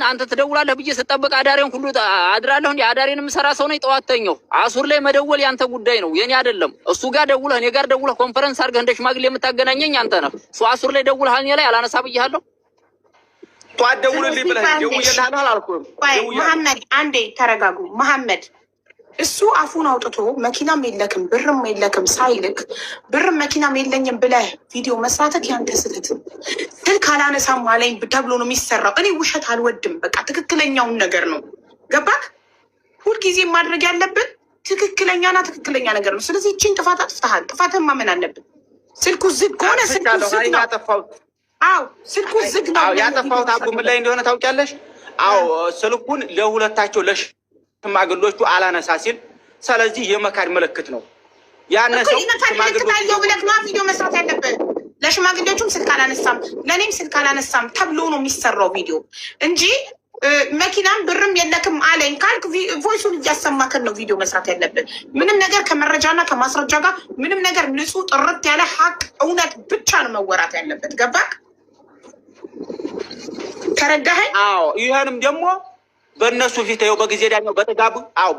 አንተ ትደውላለህ ብዬ ስጠብቅ አዳሬን ሁሉ አድራለሁ። እንዴ አዳሬንም ሰራ ሰው ነኝ። ጠዋት ተኛው። አሱር ላይ መደወል ያንተ ጉዳይ ነው የኔ አይደለም። እሱ ጋር ደውለህ እኔ ጋር ደውለህ ኮንፈረንስ አድርገህ እንደ ሽማግሌ የምታገናኘኝ አንተ ነህ። እሱ አሱር ላይ ደውለህ እኔ ላይ አላነሳ ብዬሃለሁ። ጧት ደውልልኝ ብለህ ደውዬልሃለሁ አላልኩም? መሐመድ አንዴ ተረጋጉ። መሐመድ እሱ አፉን አውጥቶ መኪናም የለክም ብርም የለክም ሳይልክ ብርም መኪናም የለኝም ብለህ ቪዲዮ መስራትህ ያንተ ስህተት። ስልክ አላነሳም አለኝ ተብሎ ነው የሚሰራው። እኔ ውሸት አልወድም። በቃ ትክክለኛውን ነገር ነው። ገባክ? ሁልጊዜ ማድረግ ያለብን ትክክለኛና ትክክለኛ ነገር ነው። ስለዚህ ይህችን ጥፋት አጥፍተሃል። ጥፋትህን ማመን አለብን። ስልኩ ዝግ ከሆነ ስልኩ ዝግ ነው። አዎ ስልኩ ዝግ ነው። ያጠፋሁት አቡ ምን ላይ እንደሆነ ታውቂያለሽ? አዎ ስልኩን ለሁለታቸው ለሽማግሎቹ አላነሳ ሲል፣ ስለዚህ የመካድ ምልክት ነው። ያነ ሰው ምልክት አየው ብለህ ነው ቪዲዮ መስራት ያለብን። ለሽማግሌዎቹም ስልክ አላነሳም ለእኔም ስልክ አላነሳም ተብሎ ነው የሚሰራው ቪዲዮ እንጂ መኪናም ብርም የለክም አለኝ ካልክ ቮይሱን እያሰማከን ነው ቪዲዮ መስራት ያለብን። ምንም ነገር ከመረጃና ከማስረጃ ጋር ምንም ነገር ንጹህ ጥርት ያለ ሀቅ እውነት ብቻ ነው መወራት ያለበት። ገባክ? ተረዳኸኝ? አዎ ይሄንም ደግሞ በእነሱ ፊት ይኸው በጊዜ ዳኛው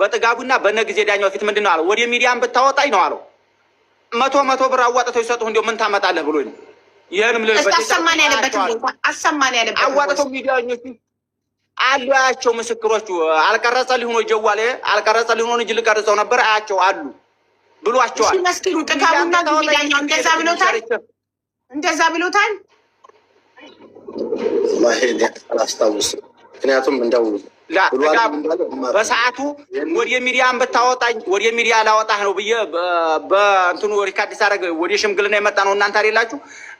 በጥጋቡና በነ ጊዜ ዳኛው ፊት ምንድን ነው አለው? ወደ ሚዲያም ብታወጣኝ ነው አለው። መቶ ብር አዋጥተው ይሰጡህ እንዲያው ምን ታመጣለህ ብሎኝ ነው። ይሄንም አሰማን ያለበት አዋጥተው ሚዲያኞቹ አሉ አያቸው ምስክሮቹ አልቀረጸልኝ ሆኖ ጀዋለ አልቀረጸልኝ ሆኖ እንጂ ልቀርጸው ነበር አያቸው አሉ ብሏቸዋል። መስኪኑ ጥጋቡና ጊዜ ዳኛው እንደዛ ብሎታል። ማሄድ አላስታውስም። ምክንያቱም እንደው በሰዓቱ ወደ ሚዲያን ብታወጣኝ ወደ ሚዲያ ላወጣህ ነው ብዬ በእንትኑ ሪካርድ ሳደርግ ወደ ሽምግልና የመጣ ነው። እናንተ አይደላችሁ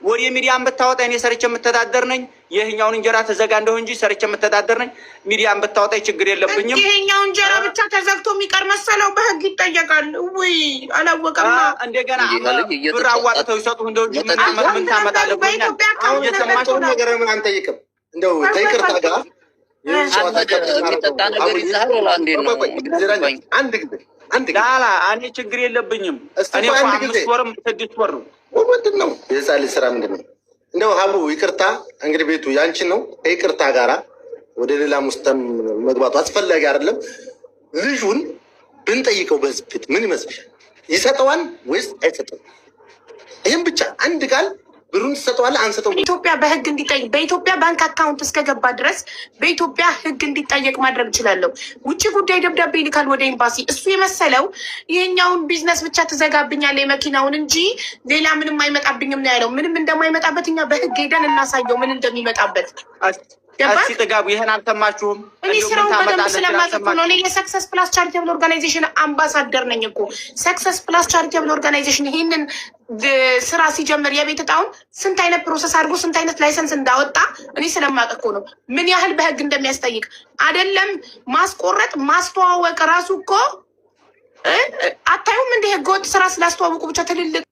ወደ ሚዲያን ብታወጣኝ እኔ ሰርቼ የምተዳደር ነኝ። ይሄኛውን እንጀራ ተዘጋ እንደው እንጂ ሰርቼ የምተዳደር ነኝ። ሚዲያን ብታወጣኝ ችግር የለብኝም። ይሄኛው እንጀራ ብቻ ተዘግቶ የሚቀር መሰለው በህግ ይጠየቃል ወይ? አላወቀም። እንደገና ብር አዋጥተው ይሰጡህ እንደው እንጂ ምን ታመጣለህ? አሁን የሰማችሁ ነገር ምን አንጠይቅም። እንደው ከይቅርታ ጋር የሚጠጣ ነገር ይዛል ወላ እንዴ ነው? አንድ ጊዜ እኔ ችግር የለብኝም። እኔ 5 ወርም 6 ወር ነው። ምንድን ነው የህፃን ልጅ ስራ ምንድን ነው? እንደው ሀቡ ይቅርታ እንግዲህ ቤቱ ያንቺን ነው። ከይቅርታ ጋራ ወደ ሌላ ሙስተም መግባቱ አስፈላጊ አይደለም። ልጁን ብንጠይቀው በህዝብ ፊት ምን ይመስልሻል? ይሰጠዋል ወይስ አይሰጠው? ይህም ብቻ አንድ ቃል ብሩን ትሰጠዋለህ አንሰጠው? ኢትዮጵያ በህግ እንዲጠይቅ በኢትዮጵያ ባንክ አካውንት እስከገባ ድረስ በኢትዮጵያ ህግ እንዲጠየቅ ማድረግ እችላለሁ። ውጭ ጉዳይ ደብዳቤ ይልካል ወደ ኤምባሲ። እሱ የመሰለው ይሄኛውን ቢዝነስ ብቻ ትዘጋብኛለህ የመኪናውን እንጂ ሌላ ምንም አይመጣብኝም ነው ያለው። ምንም እንደማይመጣበት እኛ በህግ ሄደን እናሳየው ምን እንደሚመጣበት። እሺ ጥጋቡ ይሄን አልሰማችሁም? እኔ ስራውን በደንብ ስለማውቅ ነው። እኔ የሰክሰስ ፕላስ ቻሪቴብል ኦርጋናይዜሽን አምባሳደር ነኝ እኮ። ሰክሰስ ፕላስ ቻሪቴብል ኦርጋናይዜሽን ይሄንን ስራ ሲጀምር የቤት እጣውን ስንት አይነት ፕሮሰስ አድርጎ ስንት አይነት ላይሰንስ እንዳወጣ እኔ ስለማውቅ እኮ ነው። ምን ያህል በህግ እንደሚያስጠይቅ አይደለም ማስቆረጥ ማስተዋወቅ ራሱ እኮ አታዩም? እንደ ህገወጥ ስራ ስላስተዋወቁ ብቻ ትልልቅ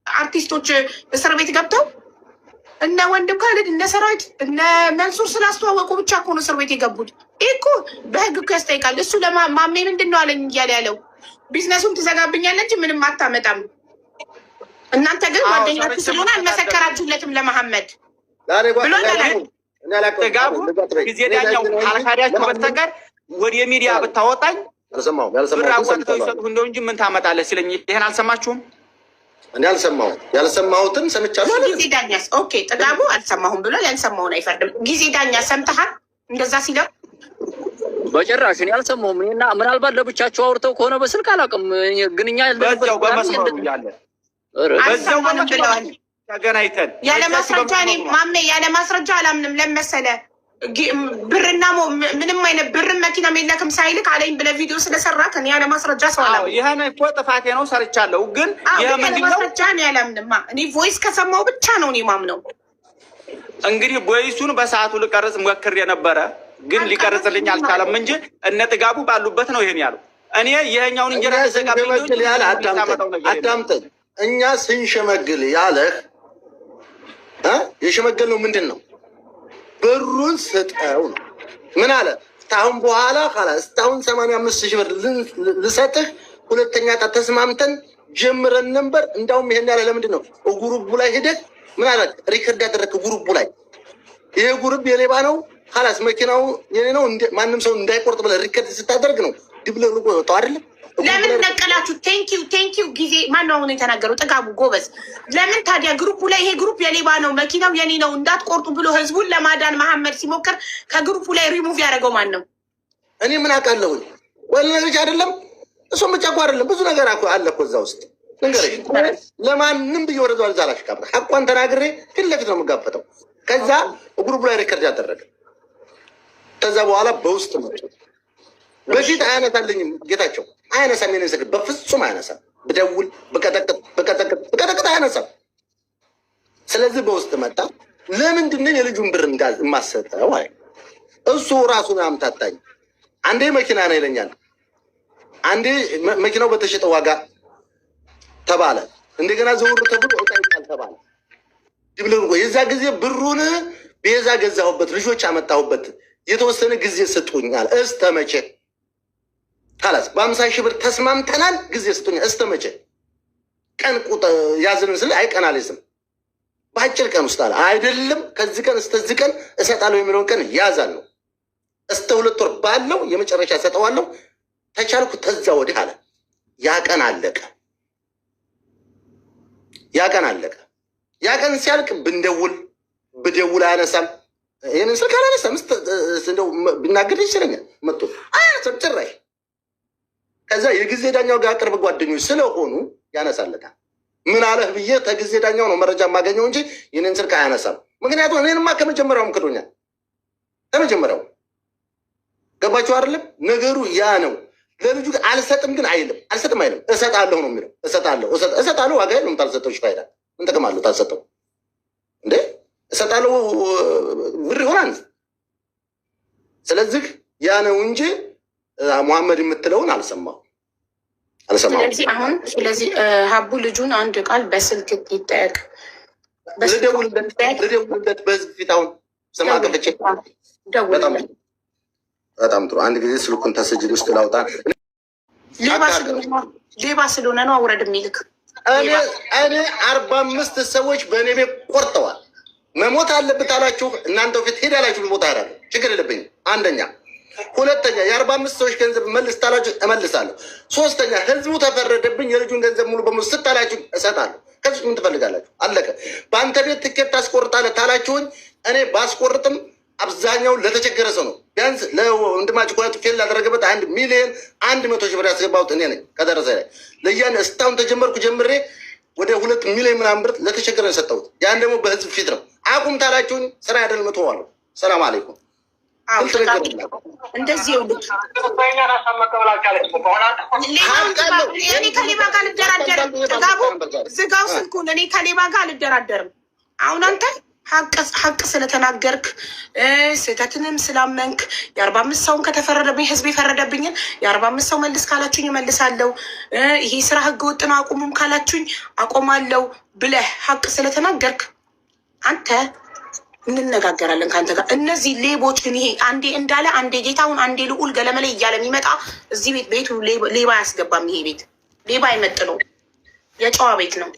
አርቲስቶች እስር ቤት ገብተው እነ ወንድም ካሊድ እነ ሰራዊት እነ መንሱር ስላስተዋወቁ ብቻ እኮ ነው እስር ቤት የገቡት። ይህ እኮ በህግ እኮ ያስጠይቃል። እሱ ለማሜ ምንድን ነው አለኝ እያለ ያለው ቢዝነሱን ትዘጋብኛለህ እንጂ ምንም አታመጣም። እናንተ ግን ጓደኛችሁ ስለሆነ አልመሰከራችሁለትም ለመሐመድ ጥጋቡ ጊዜ ዳኛው ካልካዳችሁ በስተቀር ወደ ሚዲያ ብታወጣኝ ብር አዋጥተው ይሰጡህ እንደው እንጂ ምን ታመጣለህ ሲለኝ ይሄን አልሰማችሁም? እኔ አልሰማሁም። ያልሰማሁትን ሰምቻለሁ። ጊዜ ዳኛስ ኦኬ፣ ጥጋቡ አልሰማሁም ብሎ ያልሰማውን አይፈርድም። ጊዜ ዳኛ ሰምተሃል እንደዛ ሲለው? በጭራሽ እኔ አልሰማሁም። እና ምናልባት ለብቻቸው አውርተው ከሆነ በስልክ አላውቅም። ግን እኛ በዛው በመስመሩ ያለ በዛው ብለዋል ተገናኝተን ያለ ማስረጃ። እኔ ማሜ ያለ ማስረጃ አላምንም። ለመሰለ ብርና ምንም አይነት ብርም መኪናም የለክም ሳይልክ አለኝ ብለህ ቪዲዮ ስለሰራክ እኔ ያለ ማስረጃ ሰው አላምንም። ይሄን እኮ ጥፋቴ ነው ሰርቻለሁ። ግን ይሄ ምንድን ነው ማስረጃ እኔ አላምንም። እኔ ቮይስ ከሰማው ብቻ ነው እኔ ማምነው። እንግዲህ ቮይሱን በሰዓቱ ልቀርጽ ሞክሬ ነበረ፣ ግን ሊቀርጽልኝ አልቻለም እንጂ እነ ጥጋቡ ባሉበት ነው ይሄን ያለው። እኔ ይሄኛውን እንጀራ ተዘጋብኝ ያለ አዳምጠኝ። እኛ ስንሸመግል ያለህ የሸመገል ነው ምንድን ነው? ብሩን ስጠው ነው። ምን አለ? እስካሁን በኋላ እስካሁን 85,000 ብር ልሰጥህ፣ ሁለተኛ ጣት ተስማምተን ጀምረን ነበር። እንዳውም ይሄን ያለ ለምንድን ነው? ጉሩቡ ላይ ሄደህ ምን አለ? ሪከርድ ያደረግህ ጉሩቡ ላይ ይሄ ጉሩብ የሌባ ነው ካላስ መኪናው የኔ ነው ማንም ሰው እንዳይቆርጥ ብለህ ሪከርድ ስታደርግ ነው ድብልቅልቆ የወጣው አይደለም? ለምን ነቀላችሁ? ቴንኪው ጊዜ ማነው አሁን የተናገረው? ጥጋቡ ጎበዝ። ለምን ታዲያ ግሩፑ ላይ ይሄ ግሩፕ የሌባ ነው መኪናው የኔ ነው እንዳትቆርጡ ብሎ ህዝቡን ለማዳን መሐመድ ሲሞክር ከግሩፑ ላይ ሪሙቭ ያደረገው ማን ነው? እኔ ምን አውቃለሁ? ወይ ልነግርሽ አይደለም። እሱም ብቻ እኮ አይደለም ብዙ ነገር አለ እኮ እዛ ውስጥ ልንገርሽ። ለማንም ብዬ ወደ ዛ አላሽቃብጥ ሐቋን ተናግሬ ፊት ለፊት ነው የምጋፈጠው። ከዛ ግሩፕ ላይ ሪከርድ ያደረገ ከዛ በኋላ በውስጥ መጡ። በፊት አያነሳልኝም ጌታቸው አያነሳም። የኔን ስልክ በፍጹም አያነሳም። ብደውል ብቀጠቅጥ አያነሳም። ስለዚህ በውስጥ መጣ። ለምንድን ነው የልጁን ብር የማሰጠው? አይ እሱ ራሱን አምታታኝ። አንዴ መኪና ነው ይለኛል፣ አንዴ መኪናው በተሸጠ ዋጋ ተባለ። እንደገና ዘውር ተብሎ እጣ ይጣል ተባለ። ድብልቆ የዛ ጊዜ ብሩን ቤዛ ገዛሁበት፣ ልጆች አመጣሁበት፣ የተወሰነ ጊዜ ስጡኛል። እስተመቼ ካላስ በ50 ሺህ ብር ተስማምተናል። ጊዜ ስጡኛል። እስተመቼ ቀን ቁጥር ያዝንን ስል አይቀናልስም በአጭር ቀን ውስጥ አለ አይደለም። ከዚህ ቀን እስከዚህ ቀን እሰጣለሁ የሚለውን ቀን ያዛለሁ። እስከ 2 ወር ባለው የመጨረሻ እሰጠዋለሁ። ተቻልኩ ተዛ ወዲህ አለ። ያ ቀን አለቀ። ያ ቀን ሲያልቅ ብደውል አያነሳም። ይህንን ስልክ አላነሳም። እንደው ቢናገር ይችለኛል። መጥቶ አያነሳም ጭራሽ። ከዛ የጊዜ ዳኛው ጋር ቅርብ ጓደኞች ስለሆኑ ያነሳለታል። ምን አለህ ብዬ ከጊዜ ዳኛው ነው መረጃ የማገኘው እንጂ ይህንን ስልክ አያነሳም። ምክንያቱም እኔንማ ከመጀመሪያውም ክዶኛል። ከመጀመሪያው ገባችሁ አይደለም? ነገሩ ያ ነው። ለልጁ አልሰጥም ግን አይልም። አልሰጥም አይልም። እሰጣለሁ ነው የሚለው። እሰጣለሁ ዋጋ የለውም። ታልሰጠው ፋይዳ ምን ጥቅም አለው? ታልሰጠው እንዴ እሰጣለሁ ብር ይሆናል። ስለዚህ ያ ነው እንጂ ሙሐመድ የምትለውን አልሰማሁም። ስለዚህ ሀቡ ልጁን አንድ ቃል በስልክ ይጠየቅ። ልደውልለት በህዝብ ፊት አሁን ስማ ከፍቼ በጣም ጥሩ። አንድ ጊዜ ስልኩን ተስጅል ውስጥ ላውጣ። ሌባ ስለሆነ ነው አውረድ የሚልክ። እኔ 45 ሰዎች በእኔ ቤት ቆርጠዋል። መሞት አለብት አላችሁ እናንተው ፊት ሄዳላችሁ ልሞት አላለሁ። ችግር የለብኝም። አንደኛ። ሁለተኛ የ45 ሰዎች ገንዘብ መልስ ታላችሁ እመልሳለሁ። ሶስተኛ ህዝቡ ተፈረደብኝ የልጁን ገንዘብ ሙሉ በሙሉ ስታላችሁ እሰጣለሁ። ከዚህ ምን ትፈልጋላችሁ? አለቀ። በአንተ ቤት ትኬት ታስቆርጣለህ ታላችሁኝ እኔ ባስቆርጥም አብዛኛው ለተቸገረ ሰው ነው። ቢያንስ ለወንድማችሁ ኮነት ፌል ላደረገበት 1,100,000 ብር ያስገባሁት እኔ ነኝ። ከደረሰ ላይ ለያን እስካሁን ተጀመርኩ ጀምሬ ወደ 2 ሚሊዮን ምናምን ብር ለተቸገረ የሰጠሁት። ያን ደግሞ በህዝብ ፊት ነው። አቁም ታላችሁኝ ስራ ያደል መተዋለሁ። ሰላም አለይኩም። እንደዚህ እኔ ከሌባ ጋር አልደራደርም። ዝጋው ስልኩን። እኔ ከሌባ ጋር አልደራደርም። አሁን አንተ ሀቅ ስለተናገርክ ስህተትንም ስላመንክ የ45 ሰውን ከተፈረደብኝ ህዝብ የፈረደብኝን የ45 ሰው መልስ ካላችሁኝ እመልሳለሁ። ይሄ ስራ ህገ ወጥ ነው አቁሙም ካላችሁኝ አቆማለሁ ብለህ ሀቅ ስለተናገርክ አንተ እንነጋገራለን ከአንተ ጋር። እነዚህ ሌቦች ግን ይሄ አንዴ እንዳለ አንዴ ጌታውን አንዴ ልዑል ገለመሌ እያለ የሚመጣ እዚህ ቤት ቤቱ ሌባ አያስገባም። ይሄ ቤት ሌባ አይመጥነው፣ የጨዋ ቤት ነው።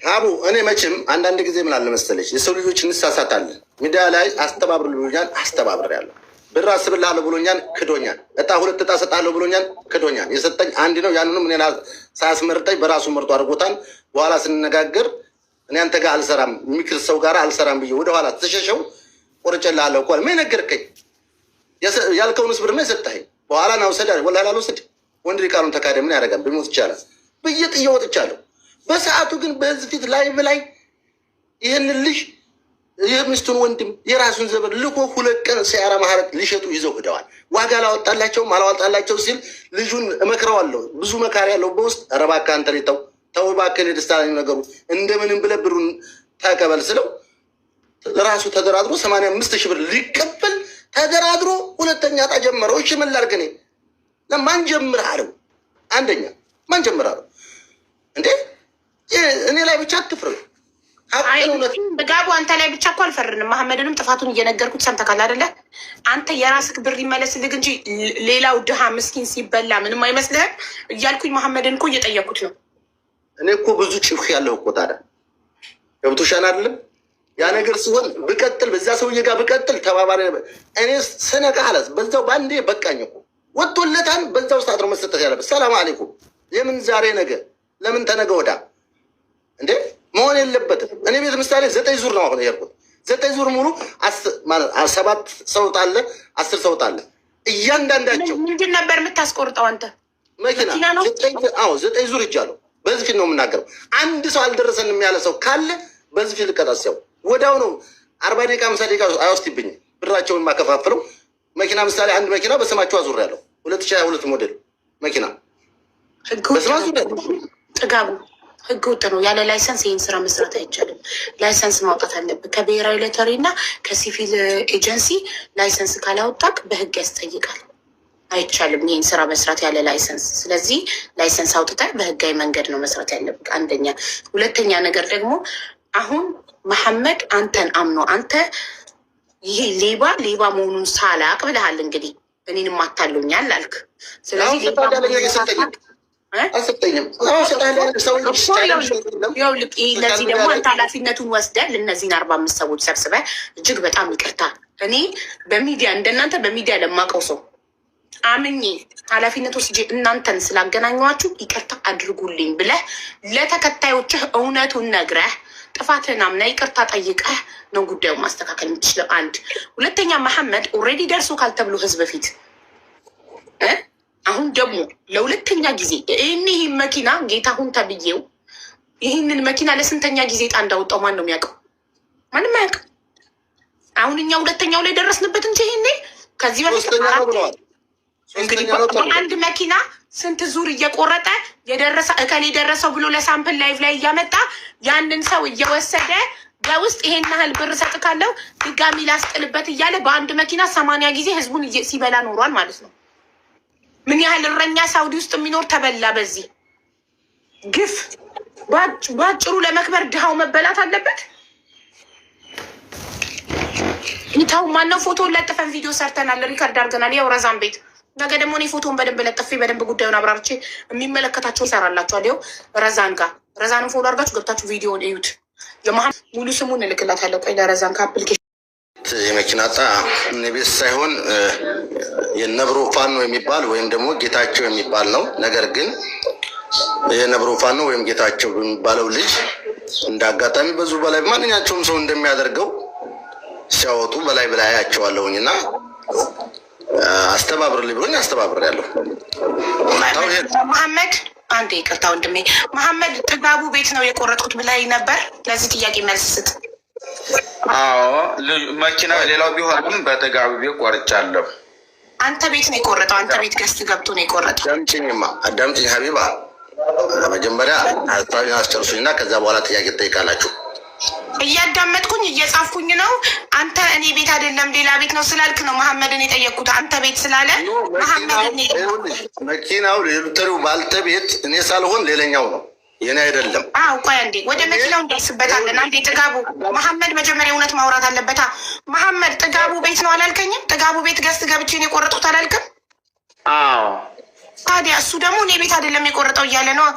አቡ እኔ መቼም አንዳንድ ጊዜ ምን አለ መሰለች የሰው ልጆች እንሳሳታለን። ሚዲያ ላይ አስተባብር ብሎኛል፣ አስተባብሬያለሁ። ብር አስብልሃለሁ ብሎኛል፣ ክዶኛል። እጣ 2 እጣ ሰጣለሁ ብሎኛል፣ ክዶኛል። የሰጠኝ አንድ ነው። ያንንም እኔ ሳያስመርጠኝ በራሱ መርጦ አድርጎታል። በኋላ ስንነጋገር እኔ አንተ ጋር አልሰራም የሚክር ሰው ጋር አልሰራም ብዬ ወደኋላ ተሸሸው ቆርጬልሃለሁ እኮ ምን ነገርከኝ? ያልከውንስ ብር ነው የሰጠኸኝ። በኋላ ና ውሰድ አለ። ወላሂ አልወስድ። ወንድ ቃሉን ተካደ ምን ያደርጋል? ብሞት ይቻላል ብዬ ጥዬ ወጥቻለሁ። በሰዓቱ ግን በህዝብ ፊት ላይ ይህን ልጅ የሚስቱን ወንድም የራሱን ዘበር ልኮ 2 ቀን ሲያራ ማህረት ሊሸጡ ይዘው ሂደዋል። ዋጋ አላወጣላቸውም። አላወጣላቸው ሲል ልጁን እመክረዋለሁ። ብዙ መካሪ ያለው በውስጥ ኧረ እባክህ አንተ ተው እባክህ ደስታ ነገሩ እንደምንም ብለህ ብሩን ተቀበል ስለው ራሱ ተደራድሮ 85,000 ብር ሊቀበል ተደራድሮ 2ኛ ዕጣ ጀመረው። እሺ ምን ላድርግ እኔ ለማን ጀምር አለው። አንደኛ ማን ጀምር አለው እንዴ? እኔ ላይ ብቻ አትፍረዱ። ጋቡ አንተ ላይ ብቻ እኮ አልፈርንም። መሐመድንም ጥፋቱን እየነገርኩት ሰምተካል አይደለ? አንተ የራስህ ብር ይመለስልህ እንጂ ሌላው ድሃ ምስኪን ሲበላ ምንም አይመስልህም እያልኩኝ መሐመድን እኮ እየጠየኩት ነው። እኔ እኮ ብዙ ጭንቅ ያለው እኮ ታዲያ ገብቶሻል አይደለም? ያ ነገር ሲሆን ብቀጥል በዛ ሰውዬ ጋር ብቀጥል ተባባሪ ነበር። እኔ ስነቃ አላስ በዛው ባንዴ በቃኝ እኮ ወጥቶለታል። በዛው ሰዓት ነው መሰጠት ያለበት። ሰላም አለይኩም። የምን ዛሬ ነገ ለምን ተነገ ወዳ እንዴ መሆን የለበትም። እኔ ቤት ምሳሌ 9 ዙር ነው አሁን የሄድኩት። 9 ዙር ሙሉ 7 ሰው ጣለ፣ 10 ሰው ጣለ። እያንዳንዳቸው ምንድን ነበር የምታስቆርጠው አንተ? መኪና ነው። 9 ዙር እጃለሁ። በዚህ ፊት ነው የምናገረው። አንድ ሰው አልደረሰንም ያለ ሰው ካለ በዚህ ፊት ልቀጣስያው ወዳው ነው 40 ደቂቃ 50 ደቂቃ አይወስድብኝም። ብራቸውን ማከፋፍለው መኪና ምሳሌ አንድ መኪና በስማቸው አዙር ያለው 2022 ሞዴል መኪና ጥጋቡ ህግ ወጥ ነው። ያለ ላይሰንስ ይህን ስራ መስራት አይቻልም። ላይሰንስ ማውጣት አለብህ ከብሔራዊ ሎተሪ እና ከሲቪል ኤጀንሲ። ላይሰንስ ካላወጣክ በህግ ያስጠይቃል። አይቻልም ይህን ስራ መስራት ያለ ላይሰንስ። ስለዚህ ላይሰንስ አውጥተህ በህጋዊ መንገድ ነው መስራት ያለብህ። አንደኛ። ሁለተኛ ነገር ደግሞ አሁን መሐመድ አንተን አምኖ አንተ ይሄ ሌባ መሆኑን ሳላቅ ብለሃል። እንግዲህ እኔንም አታሉኛል አልክ። ስለዚህ ለዚህ ደግሞ አንተ ኃላፊነቱን ወስደህ ለእነዚህን 45 ሰዎች ሰብስበህ እጅግ በጣም ይቅርታ፣ እኔ በሚዲያ እንደናንተ በሚዲያ ለማውቀው ሰው አምኜ ኃላፊነት ወስጄ እናንተን ስላገናኘኋችሁ ይቅርታ አድርጉልኝ ብለህ ለተከታዮችህ እውነቱን ነግረህ ጥፋትህን አምነህ ይቅርታ ጠይቀህ ነው ጉዳዩን ማስተካከል የምትችለው። አንድ። ሁለተኛ መሐመድ ኦልሬዲ ደርሶ ካልተብሎ ህዝብ ፊት አሁን ደግሞ ለሁለተኛ ጊዜ ይህ መኪና ጌታሁን ተብዬው ይህንን መኪና ለስንተኛ ጊዜ ዕጣ እንዳወጣው ማን ነው የሚያውቀው? ማንም አያውቅም። አሁን እኛ ሁለተኛው ላይ ደረስንበት እንጂ ይሄኔ ከዚህ በፊት እንግዲህ አንድ መኪና ስንት ዙር እየቆረጠ የደረሰ እከሌ ደረሰው ብሎ ለሳምፕል ላይቭ ላይ እያመጣ ያንን ሰው እየወሰደ በውስጥ ይሄን ያህል ብር ሰጥካለው ድጋሚ ላስጥልበት እያለ በአንድ መኪና 80 ጊዜ ህዝቡን ሲበላ ኖሯል ማለት ነው። ምን ያህል እረኛ ሳውዲ ውስጥ የሚኖር ተበላ። በዚህ ግፍ ባጭሩ ለመክበር ድሃው መበላት አለበት። ይታው ማነው ፎቶ ለጥፈን ቪዲዮ ሰርተናል፣ ሪከርድ አድርገናል። ያው ረዛን ቤት ነገ ደግሞ እኔ ፎቶን በደንብ ለጥፌ በደንብ ጉዳዩን አብራርቼ የሚመለከታቸው ይሰራላችኋል። ያው ረዛንን ፎሎ አድርጋችሁ ገብታችሁ ቪዲዮን እዩት። የመሀል ሙሉ ስሙን እልክላታለሁ። ቆይ ለረዛን ከአፕሊኬሽን የመኪና ዕጣ ቤት ሳይሆን የነብሮ ፋኖ የሚባል ወይም ደግሞ ጌታቸው የሚባል ነው። ነገር ግን የነብሮ ፋኖ ወይም ጌታቸው የሚባለው ልጅ እንደ አጋጣሚ በዙ በላይ ማንኛቸውም ሰው እንደሚያደርገው ሲያወጡ በላይ አያቸዋለሁኝ እና አስተባብርልኝ ብሎኝ አስተባብር ያለሁ መሐመድ አንዴ ይቅርታ ወንድሜ መሐመድ ጥጋቡ ቤት ነው የቆረጥኩት ብላይ ነበር። ለዚህ ጥያቄ መልስ ስጥ። አዎ መኪናው ሌላው ቢሆንም በጥጋቡ ቤት ቆርጫለሁ። አንተ ቤት ነው የቆረጠው። አንተ ቤት ገዝት ገብቶ ነው የቆረጠው። አዳምጪኝ ሀቢባ፣ መጀመሪያ ሀሳቤን አስጨርሱኝና ከዛ በኋላ ጥያቄ ትጠይቃላችሁ። እያዳመጥኩኝ እየጻፍኩኝ ነው። አንተ እኔ ቤት አይደለም ሌላ ቤት ነው ስላልክ ነው መሐመድን የጠየቅኩት። አንተ ቤት ስላለ መኪናው የሎተሪው ባልተቤት እኔ ሳልሆን ሌላኛው ነው፣ የኔ አይደለም። አዎ ቆይ አንዴ ወደ መኪናው እንደርስበታለን። አንዴ ጥጋቡ መሐመድ መጀመሪያ እውነት ማውራት አለበታ። መሐመድ ጥጋቡ ቤት ነው አላልከኝም? ጥጋቡ ቤት ገዝት ገብቼ ነው የቆረጡት አላልክም? አዎ። ታዲያ እሱ ደግሞ እኔ ቤት አይደለም የቆረጠው እያለ ነው።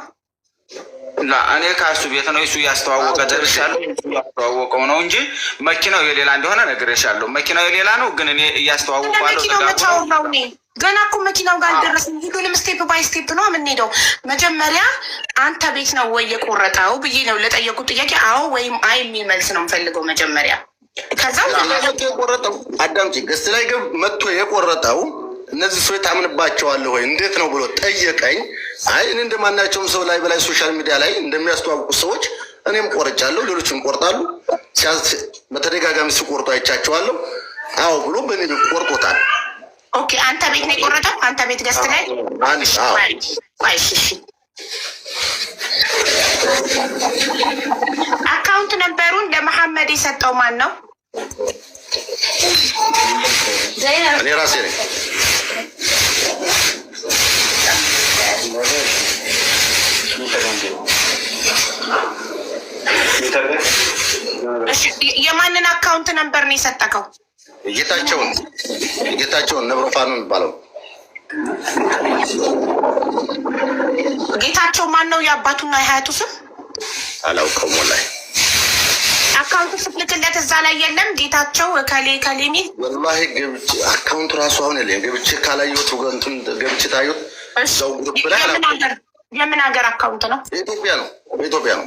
እኔ ከእሱ ቤት ነው እሱ እያስተዋወቀ ደርሻለሁ። እያስተዋወቀው ነው እንጂ መኪናው የሌላ እንደሆነ ነግሬሻለሁ። መኪናው የሌላ ነው ግን እኔ እያስተዋወቀዋለሁ። መኪናው መቻው ነው። እኔ ገና እኮ መኪናው ጋር አልደረስንም። ሁሉንም ስቴፕ ባይ ስቴፕ ነው የምንሄደው። መጀመሪያ አንተ ቤት ነው ወይ የቆረጠው ብዬ ነው ለጠየቁት ጥያቄ አዎ ወይም አይ የሚል መልስ ነው የምፈልገው መጀመሪያ። ከዛ የቆረጠው አዳምጪ፣ ገስት ላይ መጥቶ የቆረጠው እነዚህ ሰዎች ታምንባቸዋለህ ወይ እንዴት ነው ብሎ ጠየቀኝ። አይ እኔ እንደማናቸውም ሰው ላይ በላይ ሶሻል ሚዲያ ላይ እንደሚያስተዋውቁ ሰዎች እኔም ቆርጫለሁ፣ ሌሎችም ቆርጣሉ። በተደጋጋሚ ሲቆርጡ አይቻቸዋለሁ። አዎ ብሎ በእኔ ቆርጦታል። ኦኬ አንተ ቤት ነው የቆረጠው? አንተ ቤት ገዝት ላይ አካውንት ነበሩን ለመሐመድ የሰጠው ማን ነው? እኔ ራሴ ነኝ። የማንን አካውንት ነበር ነው የሰጠከው? ጌታቸውን ነብሮፋኑ የሚባለው ጌታቸው ማን ነው? የአባቱና የሀያቱ ስም አላውቀውም ወላሂ። አካውንቱ ስትልክለት እዛ ላይ የለም ጌታቸው ከሌ ሚል ወላሂ ገብቼ አካውንቱ ራሱ አሁን የለም። ገብቼ ካላየሁት ወገንቱን ገብቼ ታዩት። የምን ሀገር አካውንት ነው? የኢትዮጵያ ነው። በኢትዮጵያ ነው።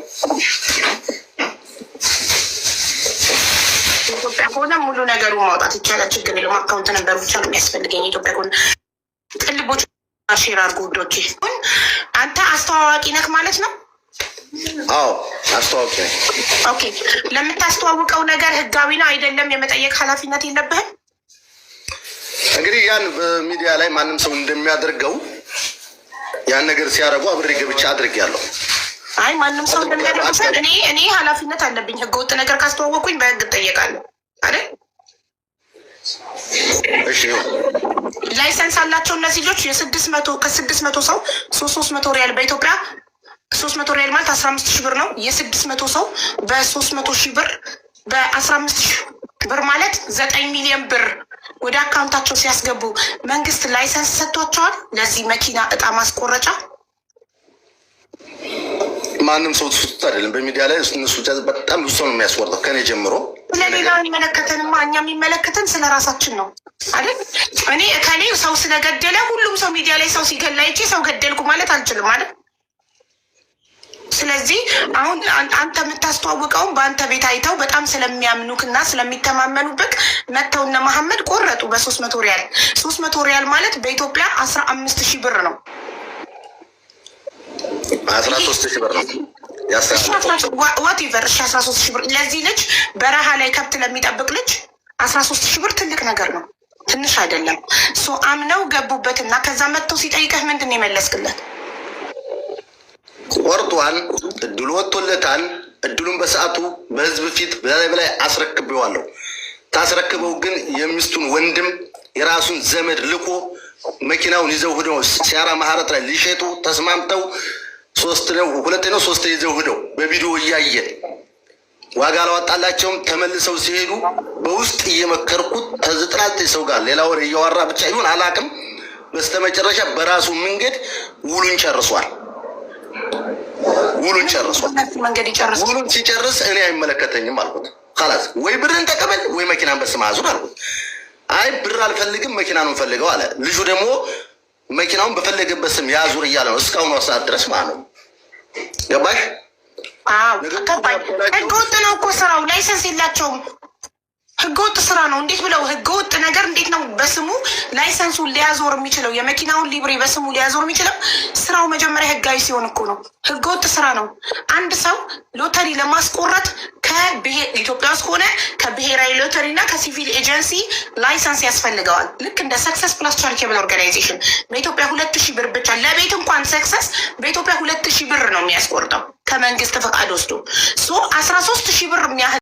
ኢትዮጵያ ከሆነ ሙሉ ነገሩ ማውጣት ይቻላል። ችግር የለውም። አካውንት ነበሩ ብቻ ነው የሚያስፈልገኝ። ኢትዮጵያ ከሆነ ቅልቦች ሼር አድርጎ ውዶቼ። አንተ አስተዋዋቂ ነህ ማለት ነው? አዎ አስተዋዋቂ ነኝ። ኦኬ። ለምታስተዋውቀው ነገር ህጋዊ ነው አይደለም የመጠየቅ ኃላፊነት የለብህም? እንግዲህ ያን በሚዲያ ላይ ማንም ሰው እንደሚያደርገው ያን ነገር ሲያደርጉ አብሬ ገብቼ አድርጌያለሁ። አይ ማንም ሰው እንደሚያደርጉ እኔ ኃላፊነት አለብኝ። ህገወጥ ነገር ካስተዋወቁኝ በህግ እጠየቃለሁ አይደል? እሺ ላይሰንስ አላቸው እነዚህ ልጆች ከ600 ሰው 300 ሪያል በኢትዮጵያ 300 ሪያል ማለት 15,000 ብር ነው። የ600 ሰው በ300 ሺህ ብር በ15,000 ብር ማለት 9 ሚሊዮን ብር ወደ አካውንታቸው ሲያስገቡ መንግስት ላይሰንስ ሰጥቷቸዋል ለዚህ መኪና እጣ ማስቆረጫ። ማንም ሰው ትሱት አይደለም። በሚዲያ ላይ እነሱ በጣም ብዙ ሰው ነው የሚያስወርደው ከኔ ጀምሮ። ስለሌላ የሚመለከተንማ እኛ የሚመለከተን ስለ ራሳችን ነው አይደል? እኔ ከኔ ሰው ስለገደለ ሁሉም ሰው ሚዲያ ላይ ሰው ሲገላ ይቼ ሰው ገደልኩ ማለት አልችልም አይደል? ስለዚህ አሁን አንተ የምታስተዋውቀውን በአንተ ቤት አይተው በጣም ስለሚያምኑክ እና ስለሚተማመኑብክ መጥተው እነ መሐመድ ቆረጡ በ300 ሪያል። 300 ሪያል ማለት በኢትዮጵያ 15,000 ብር ነው። 13,000 ብር ነው ዋትቨር 13,000 ብር ለዚህ ልጅ በረሃ ላይ ከብት ለሚጠብቅ ልጅ 13,000 ብር ትልቅ ነገር ነው፣ ትንሽ አይደለም። አምነው ገቡበት እና ከዛ መጥተው ሲጠይቀህ ምንድን ነው የመለስክለት? ቆርጧል፣ እድሉ ወጥቶለታል። እድሉን በሰዓቱ በህዝብ ፊት በላይ አስረክቤዋለሁ። ታስረክበው ግን የሚስቱን ወንድም የራሱን ዘመድ ልኮ መኪናውን ይዘው ሂደው ሲያራ ማህረት ላይ ሊሸጡ ተስማምተው 2 ነው 3 ይዘው ሂደው በቪዲዮ እያየ ዋጋ አላወጣላቸውም። ተመልሰው ሲሄዱ በውስጥ እየመከርኩት ከ99 ሰው ጋር ሌላ ወሬ እያወራ ብቻ ይሁን አላውቅም፣ በስተመጨረሻ በራሱ መንገድ ውሉን ጨርሷል። ውሉን ሲጨርስ እኔ አይመለከተኝም አልኩት። خلاص ወይ ብርን ተቀበል ወይ መኪናን በስም አዙር አልኩት። አይ ብር አልፈልግም መኪና ነው ፈልገው አለ። ልጁ ደግሞ መኪናውን በፈለገበት ስም ያዙር እያለ ነው እስካሁን ሰዓት ድረስ ማለት ነው። ገባሽ? ህገወጥ ነው እኮ ስራው። ላይሰንስ የላቸውም። ህገወጥ ስራ ነው። እንዴት ብለው ህገወጥ ነገር እንዴት ነው በስሙ ላይሰንሱን ሊያዞር የሚችለው? የመኪናውን ሊብሬ በስሙ ሊያዞር የሚችለው ስራው መጀመሪያ ህጋዊ ሲሆን እኮ ነው። ህገወጥ ስራ ነው። አንድ ሰው ሎተሪ ለማስቆረጥ ኢትዮጵያ ውስጥ ሆነ ከብሔራዊ ሎተሪ እና ከሲቪል ኤጀንሲ ላይሰንስ ያስፈልገዋል። ልክ እንደ ሰክሰስ ፕላስ ቻሪቴብል ኦርጋናይዜሽን በኢትዮጵያ 2,000 ብር ብቻ ለቤት እንኳን ሰክሰስ በኢትዮጵያ 2,000 ብር ነው የሚያስቆርጠው ከመንግስት ፈቃድ ወስዶ 13,000 ብር የሚያህል